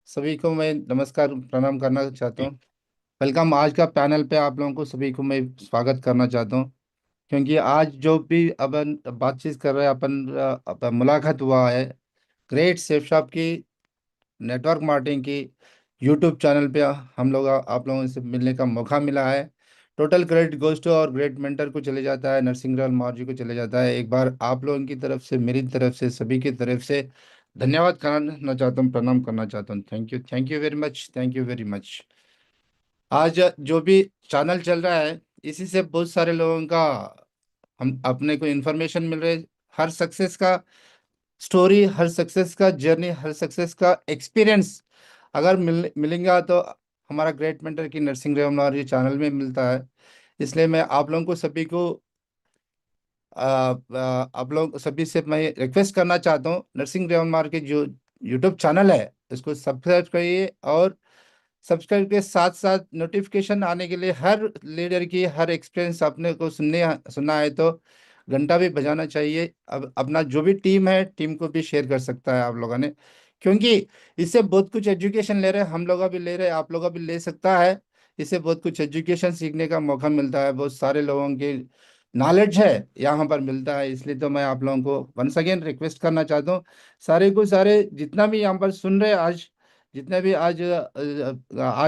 सभी को मैं नमस्कार प्रणाम करना चाहता हूँ। वेलकम। आज का पैनल पे आप लोगों को सभी को मैं स्वागत करना चाहता हूँ, क्योंकि आज जो भी अपन बातचीत कर रहे हैं, अपन मुलाकात हुआ है ग्रेट सेफ शॉप की नेटवर्क मार्केटिंग की यूट्यूब चैनल पे। हम लोग आप लोगों से मिलने का मौका मिला है। टोटल क्रेडिट गोज टू और ग्रेट मेंटर को चले जाता है, नरसिंह राल मार्जी को चले जाता है। एक बार आप लोगों की तरफ से, मेरी तरफ से, सभी की तरफ से धन्यवाद करना चाहता हूँ, प्रणाम करना चाहता हूँ। Thank you very much, thank you very much. आज जो भी चैनल चल रहा है, इसी से बहुत सारे लोगों का हम अपने को इन्फॉर्मेशन मिल रहे है। हर सक्सेस का स्टोरी, हर सक्सेस का जर्नी, हर सक्सेस का एक्सपीरियंस अगर मिलेंगे तो हमारा ग्रेट मेंटर की नर्सिंग रेवनार ये चैनल में मिलता है। इसलिए मैं आप लोगों को सभी को आप लोग सभी से मैं रिक्वेस्ट करना चाहता हूँ, नर्सिंग रेवनार के जो यूट्यूब चैनल है इसको सब्सक्राइब करिए, और सब्सक्राइब के साथ साथ नोटिफिकेशन आने के लिए हर लीडर की हर एक्सपीरियंस अपने को सुनना है तो घंटा भी बजाना चाहिए। अब अपना जो भी टीम है, टीम को भी शेयर कर सकता है आप लोगों ने, क्योंकि इससे बहुत कुछ एजुकेशन ले रहे हैं, हम लोग भी ले रहे हैं, आप लोग भी ले सकता है। इससे बहुत कुछ एजुकेशन सीखने का मौका मिलता है, बहुत सारे लोगों की नॉलेज है यहाँ पर मिलता है। इसलिए तो मैं आप लोगों को वंस अगेन रिक्वेस्ट करना चाहता हूँ, सारे को सारे जितना भी यहाँ पर सुन रहे हैं आज, जितने भी आज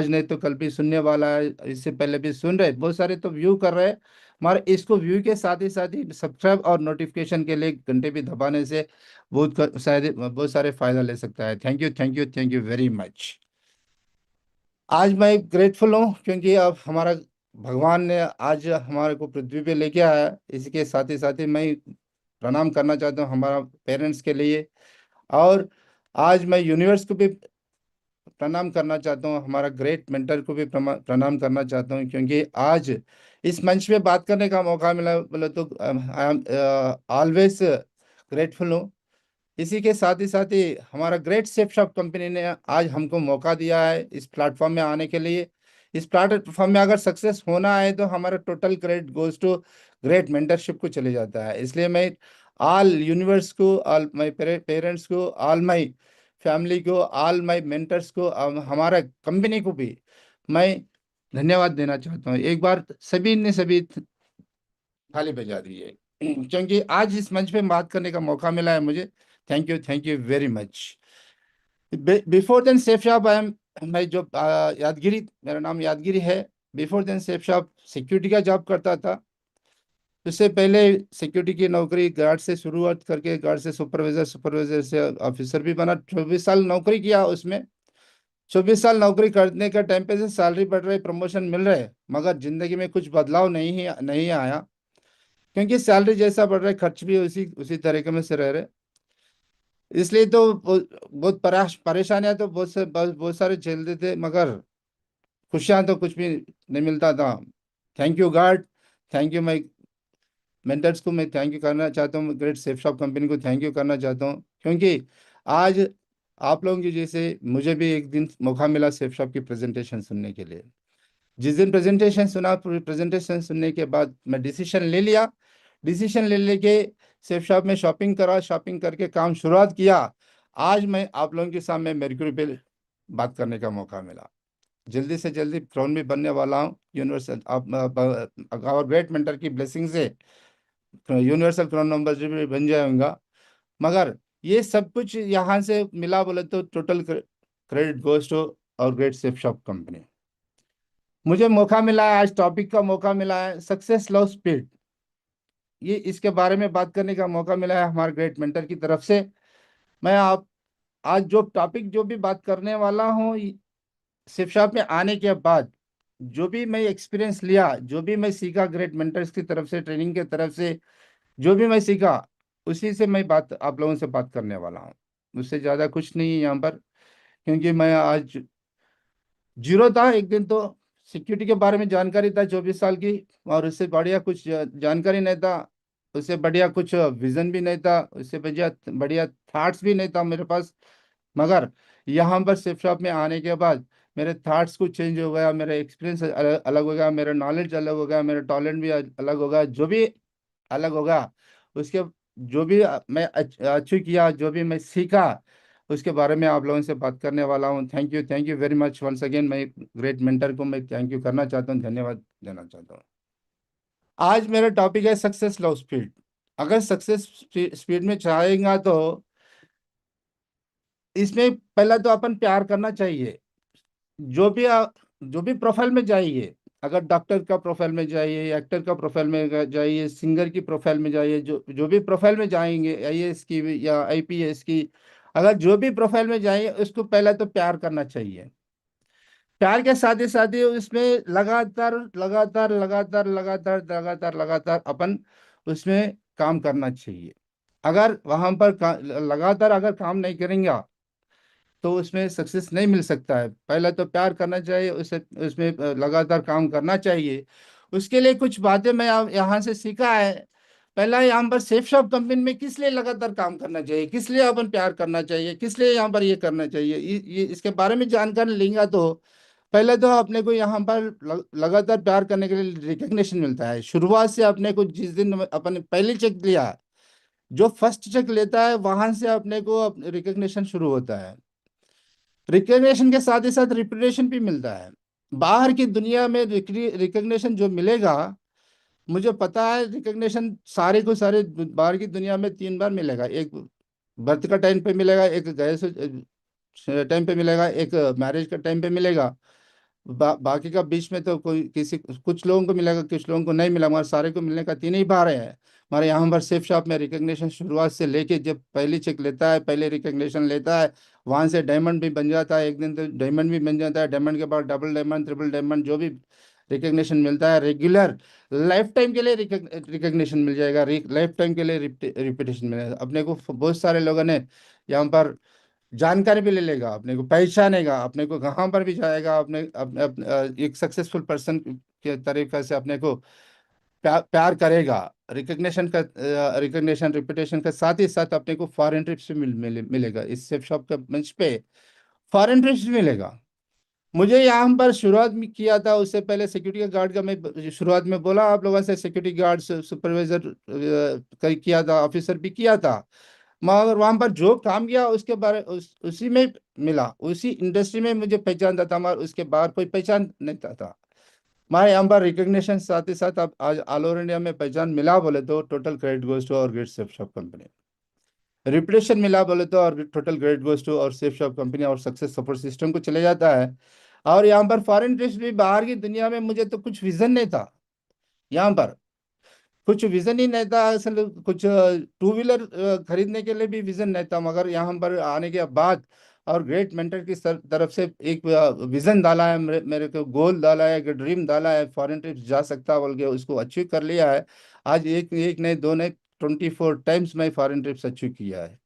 नहीं तो कल भी सुनने वाला है, इससे पहले भी सुन रहे, बहुत सारे तो व्यू कर रहे हैं। हमारे इसको व्यू के साथ ही सब्सक्राइब और नोटिफिकेशन के लिए घंटे भी दबाने से शायद बहुत सारे फायदा ले सकता है। Thank you, thank you, thank you very much. आज मैं ग्रेटफुल हूँ, क्योंकि अब हमारा भगवान ने आज हमारे को पृथ्वी पे लेके आया है। इसके साथ ही मैं प्रणाम करना चाहता हूँ हमारा पेरेंट्स के लिए। और आज मैं यूनिवर्स को भी प्रणाम करना चाहता हूँ, हमारा ग्रेट मेंटर को भी प्रणाम करना चाहता हूँ, क्योंकि आज इस मंच पे बात करने का मौका मिला बोले तो आई एम ऑलवेज ग्रेटफुल हूँ। इसी के साथ ही हमारा ग्रेट सेफ शॉप कंपनी ने आज हमको मौका दिया है इस प्लेटफॉर्म में आने के लिए। इस प्लेटफॉर्म में अगर सक्सेस होना है तो हमारा total credit goes to great mentorship को चले जाता है। इसलिए मैं ऑल यूनिवर्स को, ऑल माय पेरेंट्स को, ऑल माय फैमिली को, ऑल माय मेंटर्स को, हमारा कंपनी को भी मैं धन्यवाद देना चाहता हूँ। एक बार सभी ने सभी थाली बजा दी है, क्योंकि आज इस मंच पे बात करने का मौका मिला है मुझे। Thank you very much. Before then Safe Shop I am, मैं जो यादगिरी, मेरा नाम यादगिरी है। Before then Safe Shop security का जॉब करता था। उससे पहले सिक्योरिटी की नौकरी गार्ड से शुरुआत करके गार्ड से सुपरवाइजर, सुपरवाइजर से ऑफिसर भी बना। 24 साल नौकरी किया उसमें। 24 साल नौकरी करने का टाइम पे से सैलरी बढ़ रही, प्रमोशन मिल रहे, मगर जिंदगी में कुछ बदलाव नहीं आया, क्योंकि सैलरी जैसा बढ़ रहा है खर्च भी उसी उसी तरीके में से रह रहे। इसलिए तो बहुत परेशानियां तो बहुत सारे झेलते थे, मगर खुशियां तो कुछ भी नहीं मिलता था। Thank you God, thank you my mentors को मैं थैंक यू करना चाहता हूँ, ग्रेट सेफ शॉप कंपनी को थैंक यू करना चाहता हूँ, क्योंकि आज आप लोगों की जैसे मुझे भी एक दिन मौका मिला सेफ शॉप की प्रेजेंटेशन सुनने के लिए। जिस दिन प्रेजेंटेशन सुनने के बाद मैं डिसीजन ले लिया। डिसीजन ले लेके सेफ शॉप में शॉपिंग करा, शॉपिंग करके काम शुरुआत किया। आज मैं आप लोगों के सामने मेरक्यूरी पे बात करने का मौका मिला। जल्दी से जल्दी क्राउन भी बनने वाला हूँ यूनिवर्सल, और ग्रेट मेंटर की ब्लेसिंग से यूनिवर्सल क्राउन नंबर भी बन जाऊंगा। मगर ये सब कुछ यहाँ से मिला बोले तो टोटल क्रेडिट गोज टू और ग्रेट सेफ शॉप कंपनी। मुझे मौका मिला है, आज टॉपिक का मौका मिला है, सक्सेस लव स्पीड। ये इसके बारे में बात करने का मौका मिला है हमारे ग्रेट मेंटर की तरफ से। मैं आप आज जो टॉपिक जो भी बात करने वाला हूँ, शिव शॉप में आने के बाद जो भी मैं एक्सपीरियंस लिया, जो भी मैं सीखा ग्रेट मेंटर्स की तरफ से, ट्रेनिंग की तरफ से जो भी मैं सीखा, उसी से मैं बात आप लोगों से बात करने वाला हूँ। उससे ज़्यादा कुछ नहीं है यहाँ पर, क्योंकि मैं आज जीरो था एक दिन तो। सिक्योरिटी के बारे में जानकारी था 24 साल की, और उससे बढ़िया कुछ जानकारी नहीं था। उससे बढ़िया कुछ विजन भी नहीं था, उससे बढ़िया बढ़िया थॉट्स भी नहीं था मेरे पास। मगर यहाँ पर सिप शॉप में आने के बाद मेरे थॉट्स कुछ चेंज हो गया, मेरा एक्सपीरियंस अलग हो गया, मेरा नॉलेज अलग हो गया, मेरा टैलेंट भी अलग हो गया, जो भी अलग होगा उसके, जो भी मैं अचीव किया, जो भी मैं सीखा, उसके बारे में आप लोगों से बात करने वाला हूँ। Thank you very much once again. मैं ग्रेट मेंटर को मैं थैंक यू करना चाहता हूँ, धन्यवाद देना चाहता हूँ। आज मेरा टॉपिक है सक्सेस लव स्पीड। अगर सक्सेस स्पीड में चाहेगा तो इसमें पहला तो अपन प्यार करना चाहिए। जो भी जो भी प्रोफाइल में जाइए, अगर डॉक्टर का प्रोफाइल में जाइए, एक्टर का प्रोफाइल में जाइए, सिंगर की प्रोफाइल में जाइए, जो जो भी प्रोफाइल में जाएंगे, आईएएस की या आईपीएस की, अगर जो भी प्रोफाइल में जाइए उसको पहले तो प्यार करना चाहिए। प्यार के साथ ही उसमें लगातार लगातार लगातार लगातार लगातार लगातार अपन उसमें काम करना चाहिए। अगर वहां पर लगातार अगर काम नहीं करेंगे तो उसमें सक्सेस नहीं मिल सकता है। पहले तो प्यार करना चाहिए, उसे उसमें लगातार काम करना चाहिए। उसके लिए कुछ बातें मैं यहाँ से सीखा है। पहला, यहाँ पर सेफ शॉप कंपनी में किस लिए लगातार काम करना चाहिए, किस लिए अपन प्यार करना चाहिए, किस लिए यहाँ पर ये करना चाहिए, ये इसके बारे में जानकारी लेंगे तो पहले तो अपने को यहाँ पर लगातार प्यार करने के लिए रिकग्निशन मिलता है। शुरुआत से अपने को जिस दिन अपन पहली चेक लिया, जो फर्स्ट चेक लेता है वहां से अपने को रिकग्निशन शुरू होता है। रिकग्निशन के साथ ही साथ रिपुटेशन भी मिलता है। बाहर की दुनिया में रिकग्निशन जो मिलेगा, मुझे पता है रिकग्निशन सारे को सारे बाहर की दुनिया में 3 बार मिलेगा। एक बर्थ का टाइम पे मिलेगा, एक गए से टाइम पे मिलेगा, एक मैरिज का टाइम पे मिलेगा। बाकी का बीच में तो कोई किसी कुछ लोगों को मिलेगा, कुछ लोगों को नहीं मिला, मगर सारे को मिलने का 3 ही बार है। हमारे यहाँ पर सेफ शॉप में रिकग्निशन शुरुआत से लेके जब पहली चेक लेता है, पहले रिकग्निशन लेता है, वहां से डायमंड भी बन जाता है। एक दिन तो डायमंड भी बन जाता है, डायमंड के बाद डबल डायमंड, ट्रिपल डायमंड, जो भी रिकग्निशन मिलता है रेगुलर लाइफ टाइम के लिए रिकग्निशन मिल जाएगा, लाइफ टाइम के लिए रिपीटेशन मिलेगा। अपने को बहुत सारे लोगों ने यहाँ पर जानकारी भी ले लेगा, अपने को पहचानेगा, अपने को कहाँ पर भी जाएगा, एक सक्सेसफुल पर्सन के तरीके से अपने को प्यार करेगा। रिकग्निशन रिपुटेशन के साथ ही साथ अपने को फॉरेन ट्रिप्स भी मिलेगा। इस सेफ शॉप के मंच पे फॉरेन ट्रिप्स भी मिलेगा। मुझे यहाँ पर शुरुआत में किया था, उससे पहले सिक्योरिटी गार्ड का मैं शुरुआत में बोला आप लोगों से, सिक्योरिटी गार्ड सुपरवाइजर किया था, ऑफिसर भी किया था। मगर वहां पर जो काम किया उसके बारे उसी में मिला, उसी इंडस्ट्री में मुझे पहचानता था, मगर उसके बाहर कोई पहचान नहीं था। हमारे यहाँ पर रिकग्निशन साथ ही साथ अब आज ऑल ओवर इंडिया में पहचान मिला बोले तो टोटल क्रेडिट गोज टू और great safe shop company. Reputation मिला बोले तो और टोटल क्रेडिट गोज टू और सेफ शॉप कंपनी और सक्सेस सपोर्ट सिस्टम को चले जाता है। और यहाँ पर फॉरेन ट्रिप्स भी, बाहर की दुनिया में मुझे तो कुछ विजन नहीं था। यहाँ पर कुछ विजन ही नहीं था असल, कुछ टू व्हीलर खरीदने के लिए भी विजन नहीं था, मगर यहाँ पर आने के बाद और ग्रेट मेंटर की तरफ से एक विजन डाला है, मेरे को गोल डाला है, एक ड्रीम डाला है, फॉरेन ट्रिप जा सकता बोल के उसको अचीव कर लिया है। आज एक एक नहीं, दो नहीं, 24 टाइम्स मैं फॉरेन ट्रिप्स अचीव किया है।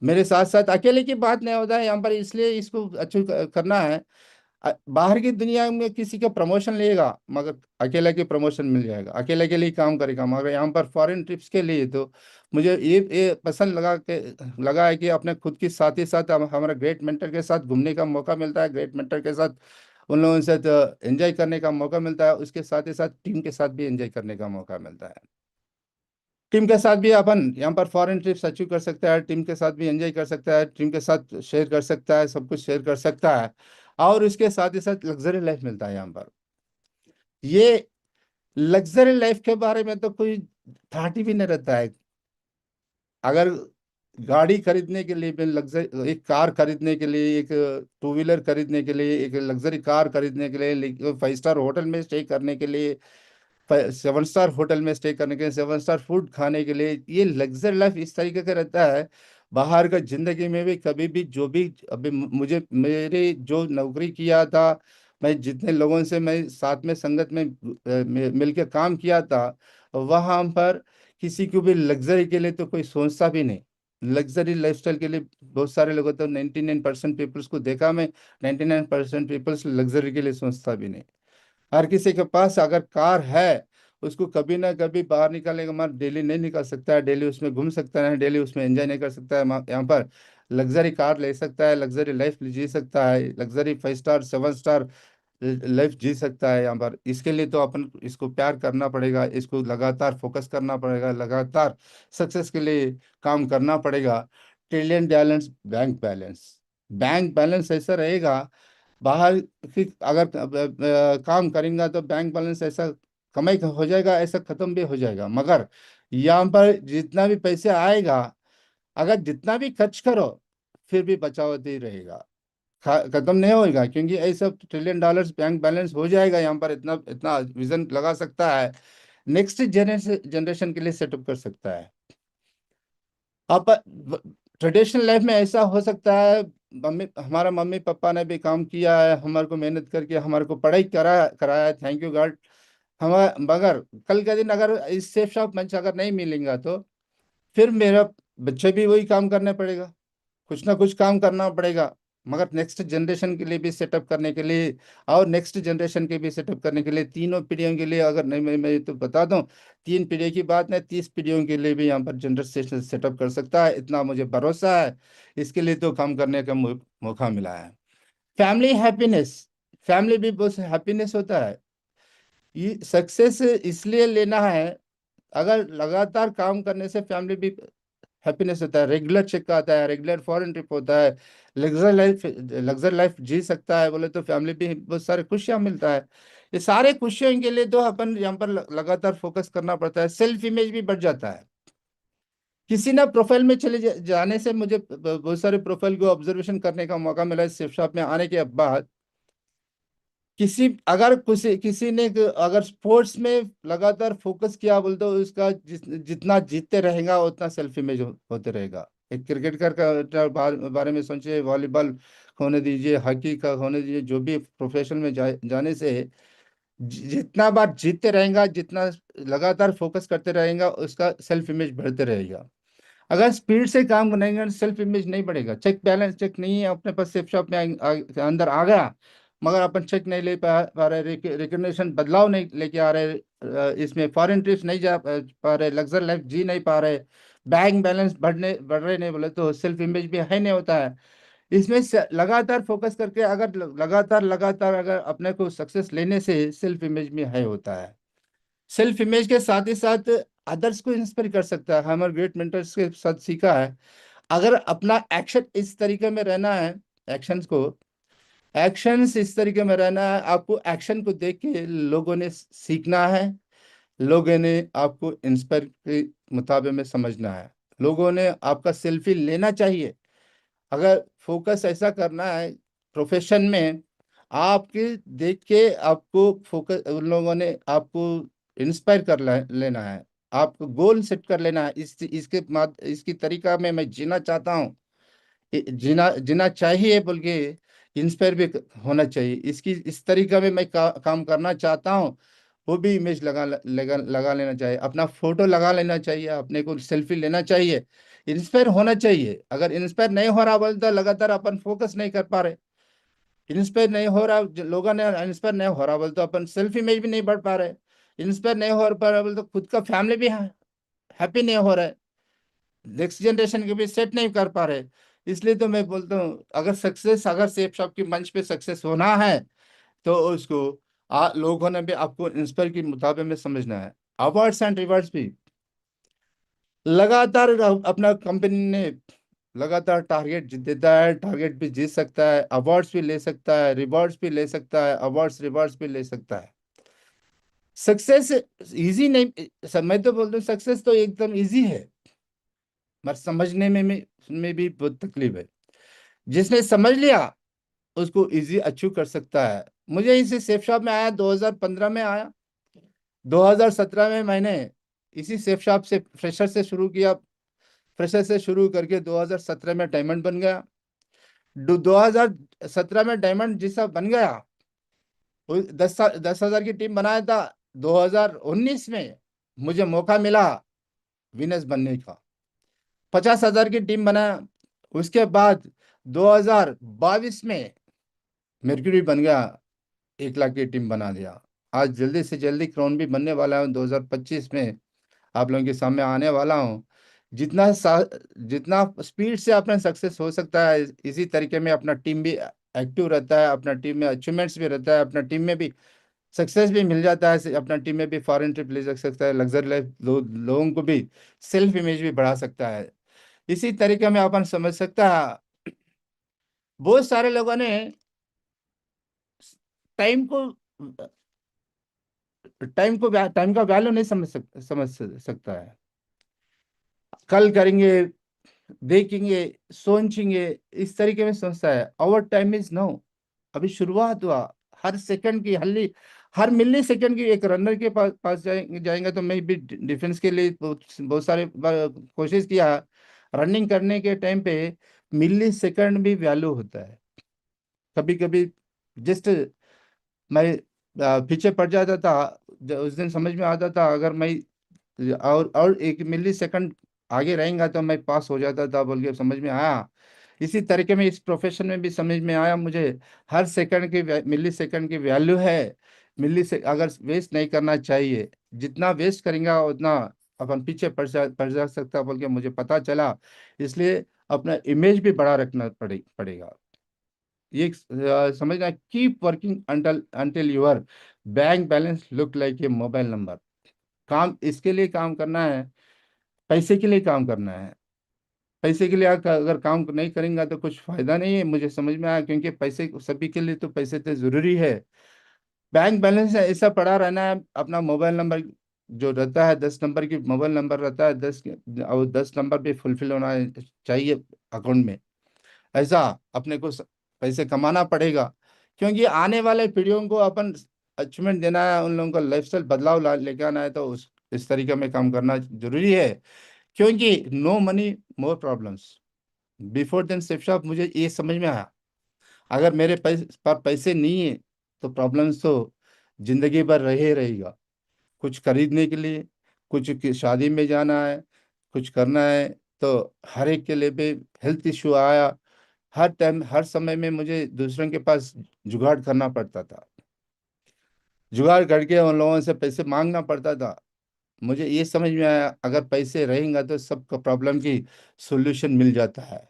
मेरे साथ साथ अकेले की बात नहीं होता है यहाँ पर, इसलिए इसको अचीव करना है। बाहर की दुनिया में किसी का प्रमोशन लेगा, मगर अकेले के प्रमोशन मिल जाएगा, अकेले के लिए काम करेगा। मगर यहाँ पर फॉरेन ट्रिप्स के लिए तो मुझे ये पसंद लगा है कि अपने खुद के साथ ही साथ हमारे ग्रेट मेंटर के साथ घूमने का मौका मिलता है, ग्रेट मेंटर के साथ उन लोगों से एंजॉय करने का मौका मिलता है, उसके साथ ही साथ टीम के साथ भी एंजॉय करने का मौका मिलता है। टीम के साथ भी अपन यहाँ पर फॉरेन ट्रिप्स अचीव कर सकता है, टीम के साथ भी एंजॉय कर सकता है, टीम के साथ शेयर कर सकता है, सब कुछ शेयर कर सकता है। और इसके साथ ही साथ लग्जरी लाइफ मिलता है यहाँ पर। ये लग्जरी लाइफ के बारे में तो कोई थाट ही भी नहीं रहता है। अगर गाड़ी खरीदने के लिए, लग्जरी एक कार खरीदने के लिए, एक टू व्हीलर खरीदने के लिए, एक लग्जरी कार खरीदने के लिए, 5 स्टार होटल में स्टे करने के लिए, 7 स्टार होटल में स्टे करने के लिए, 7 स्टार फूड खाने के लिए, ये लग्जरी लाइफ इस तरीके का रहता है। बाहर का जिंदगी में भी कभी भी जो भी अभी मुझे मेरे जो नौकरी किया था, मैं जितने लोगों से मैं साथ में संगत में मिलकर काम किया था, वहां पर किसी को भी लग्जरी के लिए तो कोई सोचता भी नहीं। लग्जरी लाइफस्टाइल के लिए बहुत सारे लोगों, तो 99% पीपल्स को देखा मैं, 99% पीपल्स लग्जरी के लिए सोचता भी नहीं। हर किसी के पास अगर कार है, उसको कभी ना कभी बाहर निकालेगा, मगर डेली नहीं निकाल सकता है, डेली उसमें घूम सकता है, डेली उसमें एंजॉय नहीं कर सकता है। यहाँ पर लग्जरी कार ले सकता है, लग्जरी लाइफ जी सकता है, लग्जरी 5 स्टार 7 स्टार लाइफ जी सकता है यहाँ पर। इसके लिए तो अपन इसको प्यार करना पड़ेगा, इसको लगातार फोकस करना पड़ेगा, लगातार सक्सेस के लिए काम करना पड़ेगा। ट्रिलियन बैलेंस बैंक बैलेंस ऐसा रहेगा। बाहर की अगर काम करेंगे तो बैंक बैलेंस ऐसा कमाई हो जाएगा, ऐसा खत्म भी हो जाएगा। मगर यहाँ पर जितना भी पैसे आएगा, अगर जितना भी खर्च करो फिर भी बचाव ही रहेगा, खत्म नहीं होगा। क्योंकि ऐसा ट्रिलियन डॉलर्स बैंक बैलेंस हो जाएगा यहाँ पर, इतना इतना विजन लगा सकता है, नेक्स्ट जनरेशन के लिए सेटअप कर सकता है। आप ट्रेडिशनल लाइफ में ऐसा हो सकता है, हमारा मम्मी पापा ने भी काम किया है, हमारे को मेहनत करके हमारे को पढ़ाई कराया है, थैंक यू गॉड। हम मगर कल का दिन अगर इस सेफ शॉप मंच अगर नहीं मिलेगा तो फिर मेरा बच्चे भी वही काम करना पड़ेगा, कुछ ना कुछ काम करना पड़ेगा। मगर नेक्स्ट जनरेशन के लिए भी सेटअप करने के लिए और नेक्स्ट जनरेशन के भी सेटअप करने के लिए, तीनों पीढ़ियों के लिए, अगर नहीं मैं तो बता दूं, 3 पीढ़ी की बात नहीं, 30 पीढ़ियों के लिए भी यहाँ पर जनरेशन सेटअप कर सकता है, इतना मुझे भरोसा है। इसके लिए तो काम करने का मौका मिला है। फैमिली हैप्पीनेस, फैमिली भी बहुत हैप्पीनेस होता है। ये सक्सेस इसलिए लेना है, अगर लगातार काम करने से फैमिली भी हैप्पीनेस होता है, रेगुलर चेक आता है, रेगुलर फॉरेन ट्रिप होता है, लग्जर लाइफ जी सकता है बोले तो फैमिली भी बहुत सारे खुशियां मिलता है। ये सारे खुशियों के लिए तो अपन यहाँ पर लगातार फोकस करना पड़ता है, सेल्फ इमेज भी बढ़ जाता है। किसी ना प्रोफाइल में चले जाने से मुझे बहुत सारे प्रोफाइल को ऑब्जर्वेशन करने का मौका मिला है शिफ्ट शॉप में आने के बाद। किसी ने अगर स्पोर्ट्स में लगातार फोकस किया बोलते तो उसका जितना जीतते रहेगा उतना सेल्फ इमेज होते रहेगा। एक क्रिकेटर का बारे में सोचिए, वॉलीबॉल होने दीजिए, हॉकी का होने दीजिए, जो भी प्रोफेशन में जाने से जितना बार जीतते रहेगा, जितना लगातार फोकस करते रहेगा, उसका सेल्फ इमेज बढ़ते रहेगा। अगर स्पीड से काम करेंगे सेल्फ इमेज नहीं बढ़ेगा। चेक बैलेंस चेक नहीं है अपने पास, सेफ शॉप में अंदर आ गया, मगर अपन चेक नहीं ले पा रहे, रिकग्निशन बदलाव नहीं लेके आ रहे, इसमें फॉरेन ट्रिप्स नहीं जा पा रहे, लग्जर लाइफ जी नहीं पा रहे, बैंक बैलेंस बढ़ रहे नहीं बोले तो सेल्फ इमेज भी है नहीं होता है। इसमें लगातार फोकस करके अगर लगातार लगातार अगर अपने को सक्सेस लेने से सेल्फ इमेज में है होता है। सेल्फ इमेज के साथ ही साथ अदर्स को इंस्पायर कर सकता है। हमारे ग्रेट मेंटर्स के साथ सीखा है, अगर अपना एक्शन इस तरीके में रहना है, एक्शंस को एक्शंस इस तरीके में रहना है, आपको एक्शन को देख के लोगों ने सीखना है, लोगों ने आपको इंस्पायर के मुताबिक में समझना है, लोगों ने आपका सेल्फी लेना चाहिए। अगर फोकस ऐसा करना है प्रोफेशन में, आपके देख के आपको फोकस उन लोगों ने आपको इंस्पायर लेना है, आपको गोल सेट कर लेना है। इसकी तरीका में मैं जीना चाहता हूँ, जीना जीना चाहिए बोल के इंस्पायर भी होना चाहिए। इस तरीका में मैं काम करना चाहता हूँ, वो भी इमेज लगा लेना चाहिए, अपना फोटो लगा लेना चाहिए, अपने को सेल्फी लेना चाहिए, इंस्पायर होना चाहिए। अगर इंस्पायर नहीं हो रहा बोलते लगातार अपन फोकस नहीं कर पा रहे, इंस्पायर नहीं हो रहा, लोगों ने इंस्पायर नहीं हो रहा बोलते तो अपन सेल्फ इमेज भी नहीं बढ़ पा रहे, इंस्पायर नहीं हो पा रहा बोलते तो खुद का फैमिली भी हैप्पी नहीं हो रहा है, नेक्स्ट जनरेशन के भी सेट नहीं कर पा रहे। इसलिए तो मैं बोलता हूँ, अगर सेफ शॉप की मंच पे सक्सेस होना है तो उसको लोगों ने भी आपको इंस्पायर के मुताबिक में समझना है। अवार्ड्स एंड रिवार्ड्स भी लगातार अपना कंपनी ने लगातार टारगेट देता है, टारगेट भी जीत सकता है, अवार्ड्स भी ले सकता है, रिवॉर्ड्स भी ले सकता है, अवार्ड्स रिवॉर्ड्स भी ले सकता है। सक्सेस इजी नहीं, मैं तो बोलता हूँ सक्सेस तो एकदम इजी है, मगर समझने में भी बहुत तकलीफ है। जिसने समझ लिया उसको इजी अचीव कर सकता है। मुझे इसी सेफ शॉप में आया 2015 में आया, 2017 में मैंने इसी सेफ शॉप से फ्रेशर से शुरू करके 2017 में डायमंड बन गया। 2017 में डायमंड जैसा बन गया, वो 10,000 की टीम बनाया था। 2019 में मुझे मौका मिला विनर्स बनने का, 50,000 की टीम बनाया। उसके बाद 2022 में मर्क्यूरी बन गया, 1 लाख की टीम बना दिया। आज जल्दी से जल्दी क्राउन भी बनने वाला हूँ, 2025 में आप लोगों के सामने आने वाला हूँ। जितना स्पीड से अपना सक्सेस हो सकता है, इसी तरीके में अपना टीम भी एक्टिव रहता है, अपना टीम में अचीवमेंट्स भी रहता है, अपना टीम में भी सक्सेस भी मिल जाता है, अपना टीम में भी फॉरेन ट्रिप ले जा सकता है, लग्जरी लाइफ लोगों को भी सेल्फ इमेज भी बढ़ा सकता है। इसी तरीके में अपन समझ सकता है। बहुत सारे लोगों ने टाइम को टाइम का वैल्यू नहीं समझ सकता है। कल करेंगे, देखेंगे, सोचेंगे, इस तरीके में सोचता है। Our time is now. अभी शुरुआत हुआ। हर सेकंड की हर मिली सेकंड की एक रनर के पास जाएंगे तो मैं भी डिफेंस के लिए बहुत सारे बार कोशिश किया। रनिंग करने के टाइम पे मिली सेकंड भी वैल्यू होता है। कभी कभी जस्ट मैं पीछे पड़ जाता था। उस दिन समझ में आता था, अगर मैं और 1 मिली सेकंड आगे रहेगा तो मैं पास हो जाता था बोल के समझ में आया। इसी तरीके में इस प्रोफेशन में भी समझ में आया मुझे। हर सेकंड की मिली सेकंड की वैल्यू है। मिली से अगर वेस्ट नहीं करना चाहिए। जितना वेस्ट करेंगे उतना अपन पीछे पड़ जा सकता बोल के मुझे पता चला। इसलिए अपना इमेज भी बड़ा रखना पड़ेगा। ये समझना, keep working until until your bank balance look like a mobile number. काम इसके लिए काम करना है, पैसे के लिए काम करना है। पैसे के लिए अगर काम नहीं करेंगे तो कुछ फायदा नहीं है, मुझे समझ में आया। क्योंकि पैसे सभी के लिए तो पैसे तो जरूरी है। बैंक बैलेंस ऐसा पड़ा रहना है। अपना मोबाइल नंबर जो रहता है, 10 नंबर की मोबाइल नंबर रहता है, और 10 नंबर भी फुलफिल होना चाहिए अकाउंट में। ऐसा अपने को पैसे कमाना पड़ेगा। क्योंकि आने वाले पीढ़ियों को अपन अचीवमेंट देना है, उन लोगों का लाइफस्टाइल बदलाव लेके आना है, तो इस तरीके में काम करना जरूरी है। क्योंकि no money more problems. Before then Shiv साहब मुझे ये समझ में आया, अगर मेरे पर पैसे नहीं है तो प्रॉब्लम्स तो जिंदगी भर रहे रहेगा। कुछ खरीदने के लिए, कुछ शादी में जाना है, कुछ करना है, तो हर एक के लिए भी हेल्थ इश्यू आया। हर टाइम हर समय में मुझे दूसरों के पास जुगाड़ करना पड़ता था। जुगाड़ करके उन लोगों से पैसे मांगना पड़ता था। मुझे ये समझ में आया, अगर पैसे रहेंगे तो सबका प्रॉब्लम की सॉल्यूशन मिल जाता है।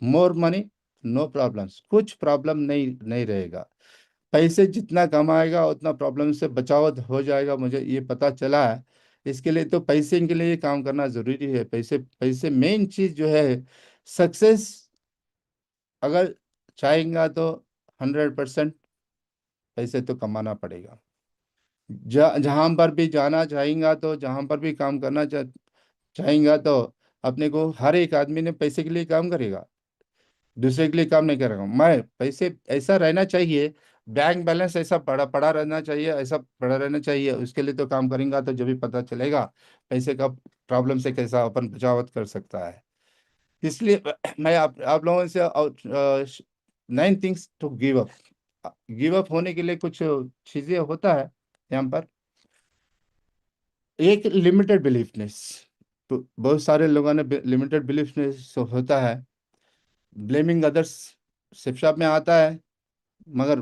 More money no problems. कुछ प्रॉब्लम नहीं नहीं रहेगा। पैसे जितना कमाएगा उतना प्रॉब्लम से बचाव हो जाएगा, मुझे ये पता चला है। इसके लिए तो पैसे के लिए काम करना जरूरी है। पैसे पैसे मेन चीज जो है। सक्सेस अगर चाहेगा तो 100% पैसे तो कमाना पड़ेगा। जहां पर भी जाना चाहेगा, तो जहां पर भी काम करना चाहेगा, तो अपने को हर एक आदमी ने पैसे के लिए काम करेगा, दूसरे के लिए काम नहीं करेगा। मैं पैसे ऐसा रहना चाहिए, बैंक बैलेंस ऐसा पड़ा पड़ा रहना चाहिए, ऐसा पड़ा रहना चाहिए। उसके लिए तो काम करेंगे तो जब भी पता चलेगा पैसे का प्रॉब्लम से कैसा अपन बचावत कर सकता है। इसलिए मैं आप लोगों से 9 things to give up. Give up होने के लिए कुछ चीजें होता है यहाँ पर। एक लिमिटेड बिलीफनेस। तो बहुत सारे लोगों ने लिमिटेड बिलीफनेस होता है। ब्लेमिंग अदर्स शिक्षा में आता है, मगर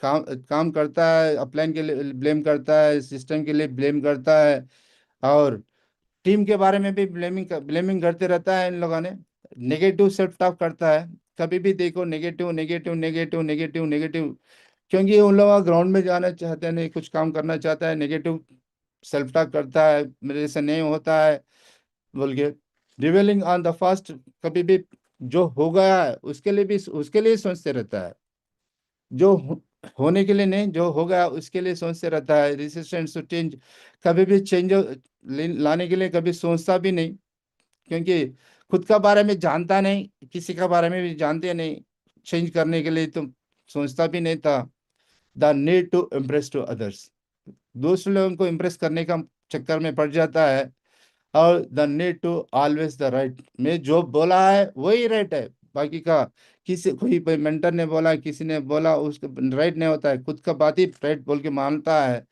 काम काम करता है, अपलाइन के लिए ब्लेम करता है, सिस्टम के लिए ब्लेम करता है, और टीम के बारे में भी ब्लेमिंग करते रहता है इन लोगों ने। नेगेटिव सेल्फ टॉक करता है। कभी भी देखो negative negative negative negative negative. क्योंकि उन लोग ग्राउंड में जाना चाहते नहीं, कुछ काम करना चाहता है, नेगेटिव सेल्फ टॉक करता है, मेरे से नहीं होता है बोल के। Revealing on the fast. कभी भी जो हो गया है उसके लिए सोचते रहता है। जो होने के लिए नहीं, जो हो गया उसके लिए सोचते रहता है। Resistance to change. कभी भी चेंज लाने के लिए कभी सोचता भी नहीं। क्योंकि खुद का बारे में जानता नहीं, किसी का बारे में भी जानते नहीं। चेंज करने के लिए तो सोचता भी नहीं था। The need to impress to others. दूसरे लोगों को इम्प्रेस करने का चक्कर में पड़ जाता है। और the need to always the right. मैं जो बोला है वही राइट है, बाकी का किसी कोई मेंटर ने बोला, किसी ने बोला, उसका राइट नहीं होता है। खुद का बात ही राइट बोल के मानता है।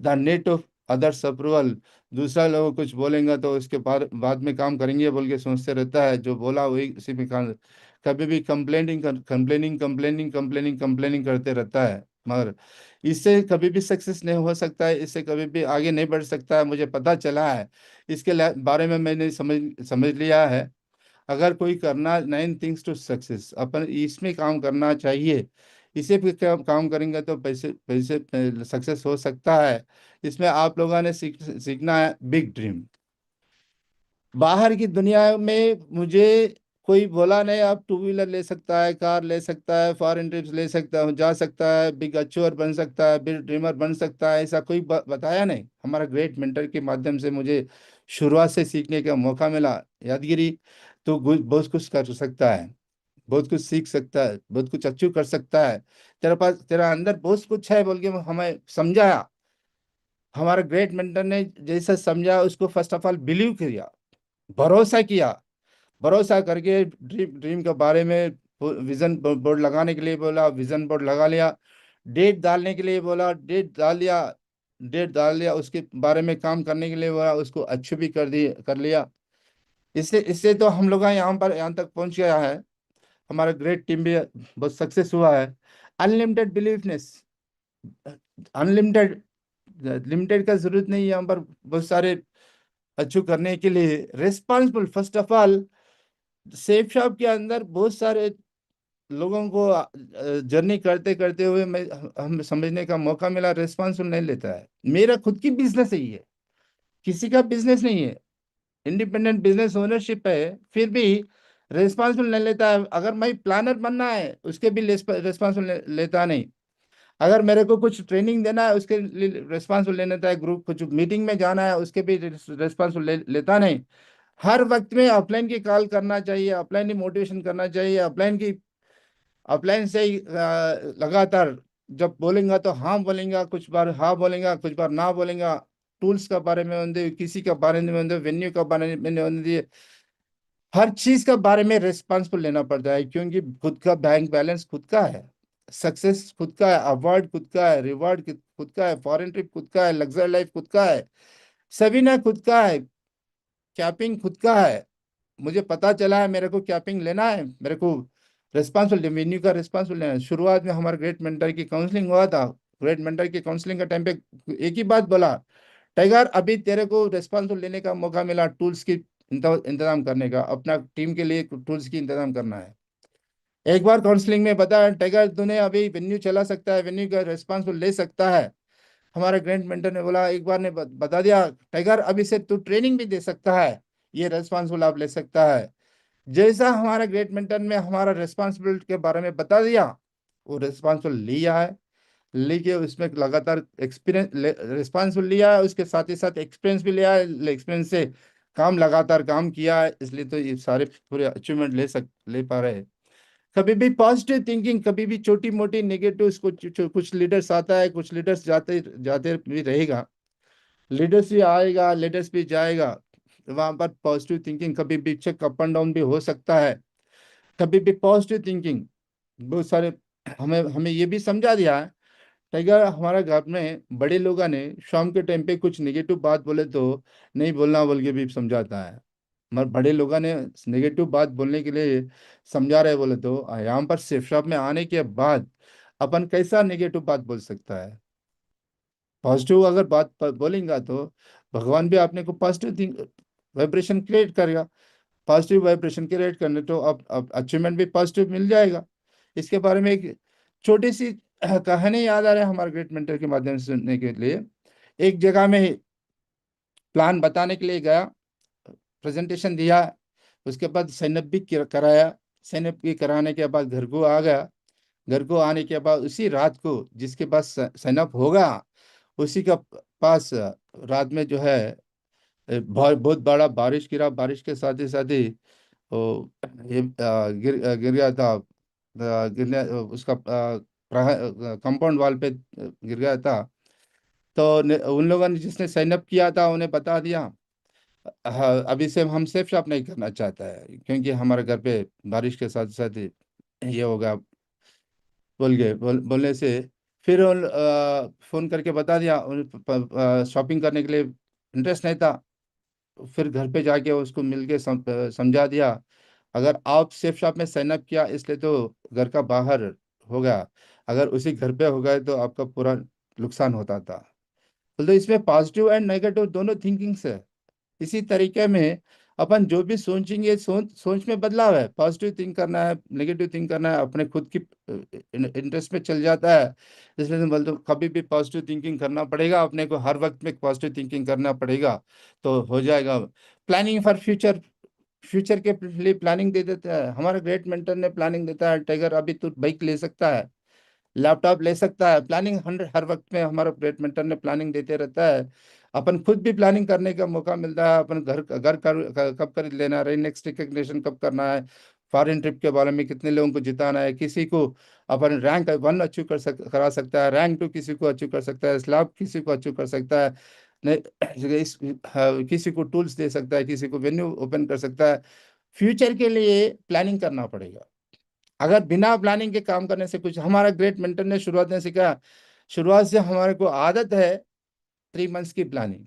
The need of others approval. दूसरा लोग कुछ बोलेंगे तो उसके बाद में काम करेंगे बोल के सोचते रहता है। जो बोला वही उसी में काम। कभी भी complaining complaining complaining complaining complaining करते रहता है, मगर इससे कभी भी सक्सेस नहीं हो सकता है, इससे कभी भी आगे नहीं बढ़ सकता है, मुझे पता चला है। इसके बारे में मैंने समझ समझ लिया है। अगर कोई करना 9 थिंग्स टू सक्सेस, अपन इसमें काम करना चाहिए। इसे पे काम करेंगे तो पैसे पैसे सक्सेस हो सकता है। इसमें आप लोगों ने सीखना है बिग ड्रीम। बाहर की दुनिया में मुझे कोई बोला नहीं आप टू व्हीलर ले सकता है, कार ले सकता है, फॉरेन ट्रिप्स ले सकता है, जा सकता है, बिग अचीवर बन सकता है, बिग ड्रीमर बन सकता है, ऐसा कोई बताया नहीं। हमारा ग्रेट मेंटर के माध्यम से मुझे शुरुआत से सीखने का मौका मिला। यादगिरी तो बहुत कुछ कर सकता है, बहुत कुछ सीख सकता है, बहुत कुछ अचीव कर सकता है। तेरे पास, तेरा अंदर बहुत कुछ है बोल के हमें समझाया। हमारा ग्रेट मेंटर ने जैसा समझा उसको फर्स्ट ऑफ ऑल बिलीव किया, भरोसा किया। भरोसा करके ड्रीम ड्रीम के बारे में विजन बोर्ड लगाने के लिए बोला, विजन बोर्ड लगा लिया। डेट डालने के लिए बोला, डेट डाल लिया। डेट डाल लिया, उसके बारे में काम करने के लिए बोला, उसको अच्छी भी कर लिया। इससे इससे तो हम लोग यहाँ तक पहुंच गया है। हमारा ग्रेट टीम भी बहुत सक्सेस हुआ है। अनलिमिटेड बिलीवनेस, अनलिमिटेड, लिमिटेड का जरूरत नहीं है यहाँ पर। बहुत सारे अचीव करने के लिए responsible, first of all safe shop के अंदर बहुत सारे लोगों को जर्नी करते करते हुए मैं हम समझने का मौका मिला, रिस्पॉन्सिबल नहीं लेता है। मेरा खुद की बिजनेस है ये, किसी का बिजनेस नहीं है, इंडिपेंडेंट बिजनेस ओनरशिप है, फिर भी रिस्पॉन्सिबल नहीं लेता है। अगर मैं प्लानर बनना है उसके भी रिस्पॉन्सिबल लेता नहीं। अगर मेरे को कुछ ट्रेनिंग देना है उसके लिए रिस्पॉन्सिबल ले लेता है। ग्रुप कुछ मीटिंग में जाना है उसके भी रिस्पॉन्सिबल लेता नहीं। हर वक्त में ऑफलाइन की कॉल करना चाहिए, ऑफलाइन ही मोटिवेशन करना चाहिए, ऑफलाइन की, ऑफलाइन से ही लगातार जब बोलेंगे तो हाँ बोलेंगे, कुछ बार हाँ बोलेंगे, कुछ बार ना बोलेंगे। टूल्स के बारे में होंगे, किसी के बारे में होंगे, वेन्यू के बारे में होंगे, हर चीज के बारे में रिस्पॉन्सिबल लेना पड़ता है। क्योंकि खुद का बैंक बैलेंस खुद का है, सक्सेस खुद का है, अवार्ड खुद का है, रिवॉर्ड खुद का है, फॉरेन ट्रिप खुद का है, लग्जरी लाइफ खुद का है, सभी ना खुद का है, कैपिंग खुद का है। मुझे पता चला है मेरे को कैपिंग लेना है, मेरे को रिस्पॉन्सिबल रेवेन्यू का रिस्पॉन्सिबल लेना है। शुरुआत में हमारे ग्रेट मेंटर की काउंसलिंग हुआ था। ग्रेट मेंटर की काउंसलिंग के टाइम पे एक ही बात बोला, टाइगर अभी तेरे को रिस्पॉन्सिबल लेने का मौका मिला, टूल्स की इंतजाम करने का, अपना टीम के लिए टूल्स की इंतजाम करना है। एक बार काउंसलिंग में बताया, टाइगर तूने अभी वेन्यू चला सकता है, वेन्यू का रिस्पॉन्सिबल ले सकता है। हमारे ग्रैंड मेंटर ने बोला, एक बार ने बता दिया, टाइगर अभी से तू ट्रेनिंग भी दे सकता है, ये रिस्पॉन्सिबल आप ले सकता है। जैसा हमारा ग्रेट मेंटर ने हमारा रिस्पॉन्सिबिलिटी के बारे में बता दिया, वो रिस्पॉन्सिबल लिया है। लेके उसमें लगातार एक्सपीरियंस, रिस्पॉन्सिबल लिया है, उसके साथ ही साथ एक्सपीरियंस भी लिया है, एक्सपीरियंस से काम लगातार काम किया है, इसलिए तो ये सारे पूरे अचीवमेंट ले पा रहे हैं। कभी भी पॉजिटिव थिंकिंग, कभी भी छोटी मोटी नेगेटिव, कुछ लीडर्स आता है, कुछ लीडर्स जाते जाते भी रहेगा, लीडर्स भी आएगा, लीडर्स भी जाएगा। वहां पर पॉजिटिव थिंकिंग, कभी भी चेक अप एंड डाउन भी हो सकता है। कभी भी पॉजिटिव थिंकिंग, बहुत सारे हमें हमें ये भी समझा दिया है। टाइगर हमारा घर में बड़े लोगों ने शाम के टाइम पे कुछ नेगेटिव बात बोले तो नहीं बोलना बोल के भी समझाता है। मगर बड़े लोगों ने नेगेटिव बात बोलने के लिए समझा रहे बोले तो यहाँ पर सेफ शॉप में आने के बाद अपन कैसा नेगेटिव बात बोल सकता है। पॉजिटिव अगर बात बोलेंगे तो भगवान भी आपने को पॉजिटिव थिंक वाइब्रेशन क्रिएट करेगा। पॉजिटिव वाइब्रेशन क्रिएट करने तो अब अचीवमेंट भी पॉजिटिव मिल जाएगा। इसके बारे में एक छोटी सी कहानी याद आ रहा है हमारे ग्रेट मेंटर के माध्यम से सुनने के लिए। एक जगह में प्लान बताने के लिए गया, प्रेजेंटेशन दिया, उसके बाद साइन अप भी कराया। साइन अप भी कराने के बाद घर को आ गया। घर को आने के बाद उसी रात को जिसके पास साइन अप होगा उसी का पास रात में जो है बहुत बहुत बड़ा बारिश गिरा। बारिश के साथ ही वो ये गिर गया था, गिरने उसका कंपाउंड वॉल पे गिर गया था। तो उन लोगों ने जिसने साइन अप किया था उन्हें बता दिया, हाँ अभी से हम सेफ शॉप नहीं करना चाहता है क्योंकि हमारे घर पे बारिश के साथ साथ ही ये होगा बोल गए। बोलने से फिर उन फोन करके बता दिया, शॉपिंग करने के लिए इंटरेस्ट नहीं था। फिर घर पे जाके उसको मिल के समझा दिया, अगर आप सेफ शॉप में साइन अप किया इसलिए तो घर का बाहर हो गया, अगर उसी घर पे हो गए तो आपका पूरा नुकसान होता था। तो इसमें पॉजिटिव एंड नेगेटिव दोनों थिंकिंग्स है। इसी तरीके में अपन जो भी सोचेंगे, सोच में बदलाव है, पॉजिटिव थिंक करना है, नेगेटिव थिंक करना है, अपने खुद की इंटरेस्ट में चल जाता है। इसलिए मैं बोलता हूँ कभी भी पॉजिटिव थिंकिंग करना पड़ेगा अपने को, हर वक्त में पॉजिटिव थिंकिंग करना पड़ेगा, तो हो जाएगा। प्लानिंग फॉर फ्यूचर, फ्यूचर के लिए प्लानिंग दे देता है हमारा ग्रेट मेंटर ने, प्लानिंग देता है, टाइगर अभी तू बाइक ले सकता है, लैपटॉप ले सकता है, प्लानिंग हर वक्त में हमारा ग्रेट मेंटर ने प्लानिंग देते रहता है। अपन खुद भी प्लानिंग करने का मौका मिलता है, अपन कब खरीद लेना है, नेक्स्ट रिकग्निशन कब करना है, फॉरेन ट्रिप के बारे में कितने लोगों को जिताना है, किसी को अपन रैंक 1 अचीव करा सकता है, रैंक 2 किसी को अचीव कर सकता है, स्लैब किसी को अचीव कर सकता है, किसी को टूल्स दे सकता है, किसी को वेन्यू ओपन कर सकता है। फ्यूचर के लिए प्लानिंग करना पड़ेगा। अगर बिना प्लानिंग के काम करने से कुछ, हमारा ग्रेट मेंटर ने शुरुआत में सिखाया, शुरुआत से हमारे को आदत है 3 मंथ्स की प्लानिंग।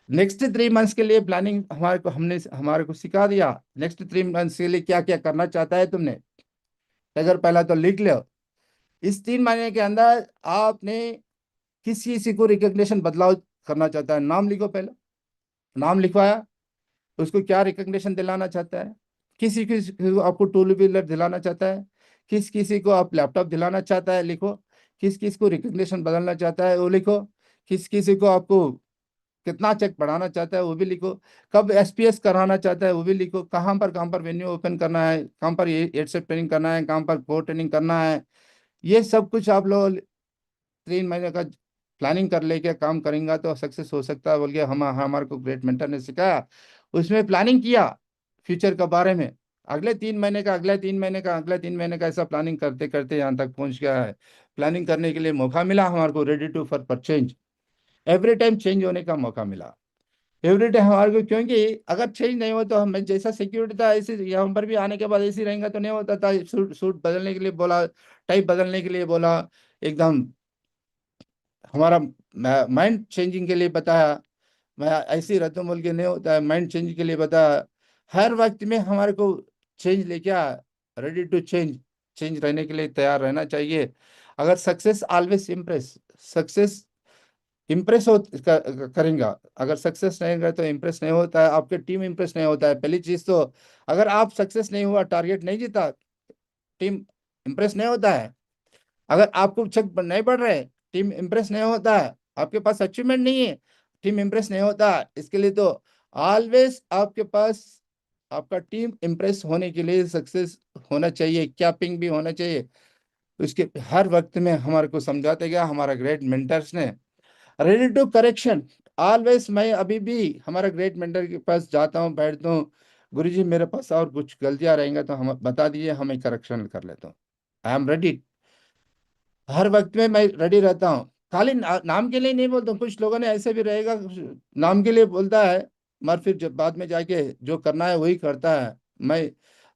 नेक्स्ट 3 मंथ्स के लिए प्लानिंग हमारे को सिखा दिया, नेक्स्ट 3 मंथ्स के लिए क्या क्या करना चाहता है तुमने, अगर पहला तो लिख लो। इस 3 महीने के अंदर आपने किस किसी को रिकग्निशन बदलाव करना चाहता है, नाम लिखो पहले, नाम लिखवाया, उसको क्या रिकग्निशन दिलाना चाहता है, किसी किसी को आपको टू व्हीलर दिलाना चाहता है, किस किसी को आप लैपटॉप दिलाना चाहता है लिखो, किस किस को रिकग्निशन बदलना चाहता है वो लिखो, किस किसी को आपको कितना चेक बढ़ाना चाहता है वो भी लिखो, कब एसपीएस कराना चाहता है वो भी लिखो, कहाँ पर वेन्यू ओपन करना है, कहाँ पर ये एडसेप ट्रेनिंग करना है, कहाँ पर कोर ट्रेनिंग करना है। ये सब कुछ आप लोग 3 महीने का प्लानिंग कर लेके काम करेंगे तो सक्सेस हो सकता है बोल के हमारे को ग्रेट मेंटर ने सिखाया। उसमें प्लानिंग किया फ्यूचर के बारे में, अगले 3 महीने का, अगले 3 महीने का, अगले 3 महीने का, ऐसा प्लानिंग करते करते यहाँ तक पहुंच गया है। प्लानिंग करने के लिए मौका मिला हमारे को, ready to for change, every time change होने का मौका मिला एवरी डे हमारे को, क्योंकि अगर चेंज नहीं हो तो हम जैसा सिक्योरिटी था ऐसे यहाँ पर भी आने के बाद ऐसे रहेंगे तो नहीं होता था। सूट सूट बदलने के लिए बोला, टाइप बदलने के लिए बोला, एकदम हमारा माइंड चेंजिंग के लिए बताया, मैं ऐसे ही रहता हूँ बोल के नहीं होता है, माइंड चेंज के लिए बताया। हर वक्त में हमारे को चेंज लेके आ, रेडी टू चेंज, चेंज रहने के लिए तैयार रहना चाहिए। अगर success always impress, success impress करेंगे, अगर सक्सेस नहीं करे तो इम्प्रेस नहीं होता है, आपके टीम इम्प्रेस नहीं होता है। पहली चीज तो, अगर आप सक्सेस नहीं हुआ, टारगेट नहीं जीता, टीम इम्प्रेस नहीं होता है। अगर आपको चेक नहीं बढ़ रहे, टीम इम्प्रेस नहीं होता है। आपके पास अचीवमेंट नहीं है, टीम इम्प्रेस नहीं होता है। इसके लिए तो ऑलवेज आपके पास आपका टीम इम्प्रेस होने के लिए सक्सेस होना चाहिए, कैपिंग भी होना चाहिए। उसके हर वक्त में हमारे को समझाते गया हमारा ग्रेट मेंटर्स ने, रेडी टू करेक्शन ऑलवेज। मैं अभी भी हमारा ग्रेट मेंटर के पास जाता हूँ, बैठता हूँ, गुरुजी मेरे पास और कुछ गलतियां रहेंगे तो हम बता दीजिए, हमें करेक्शन कर लेता हूँ। आई एम रेडी, हर वक्त में मैं रेडी रहता हूँ। खाली नाम के लिए नहीं बोलता हूँ, कुछ लोगों ने ऐसे भी रहेगा, नाम के लिए बोलता है, मगर फिर जब बाद में जाके जो करना है वही करता है। मैं,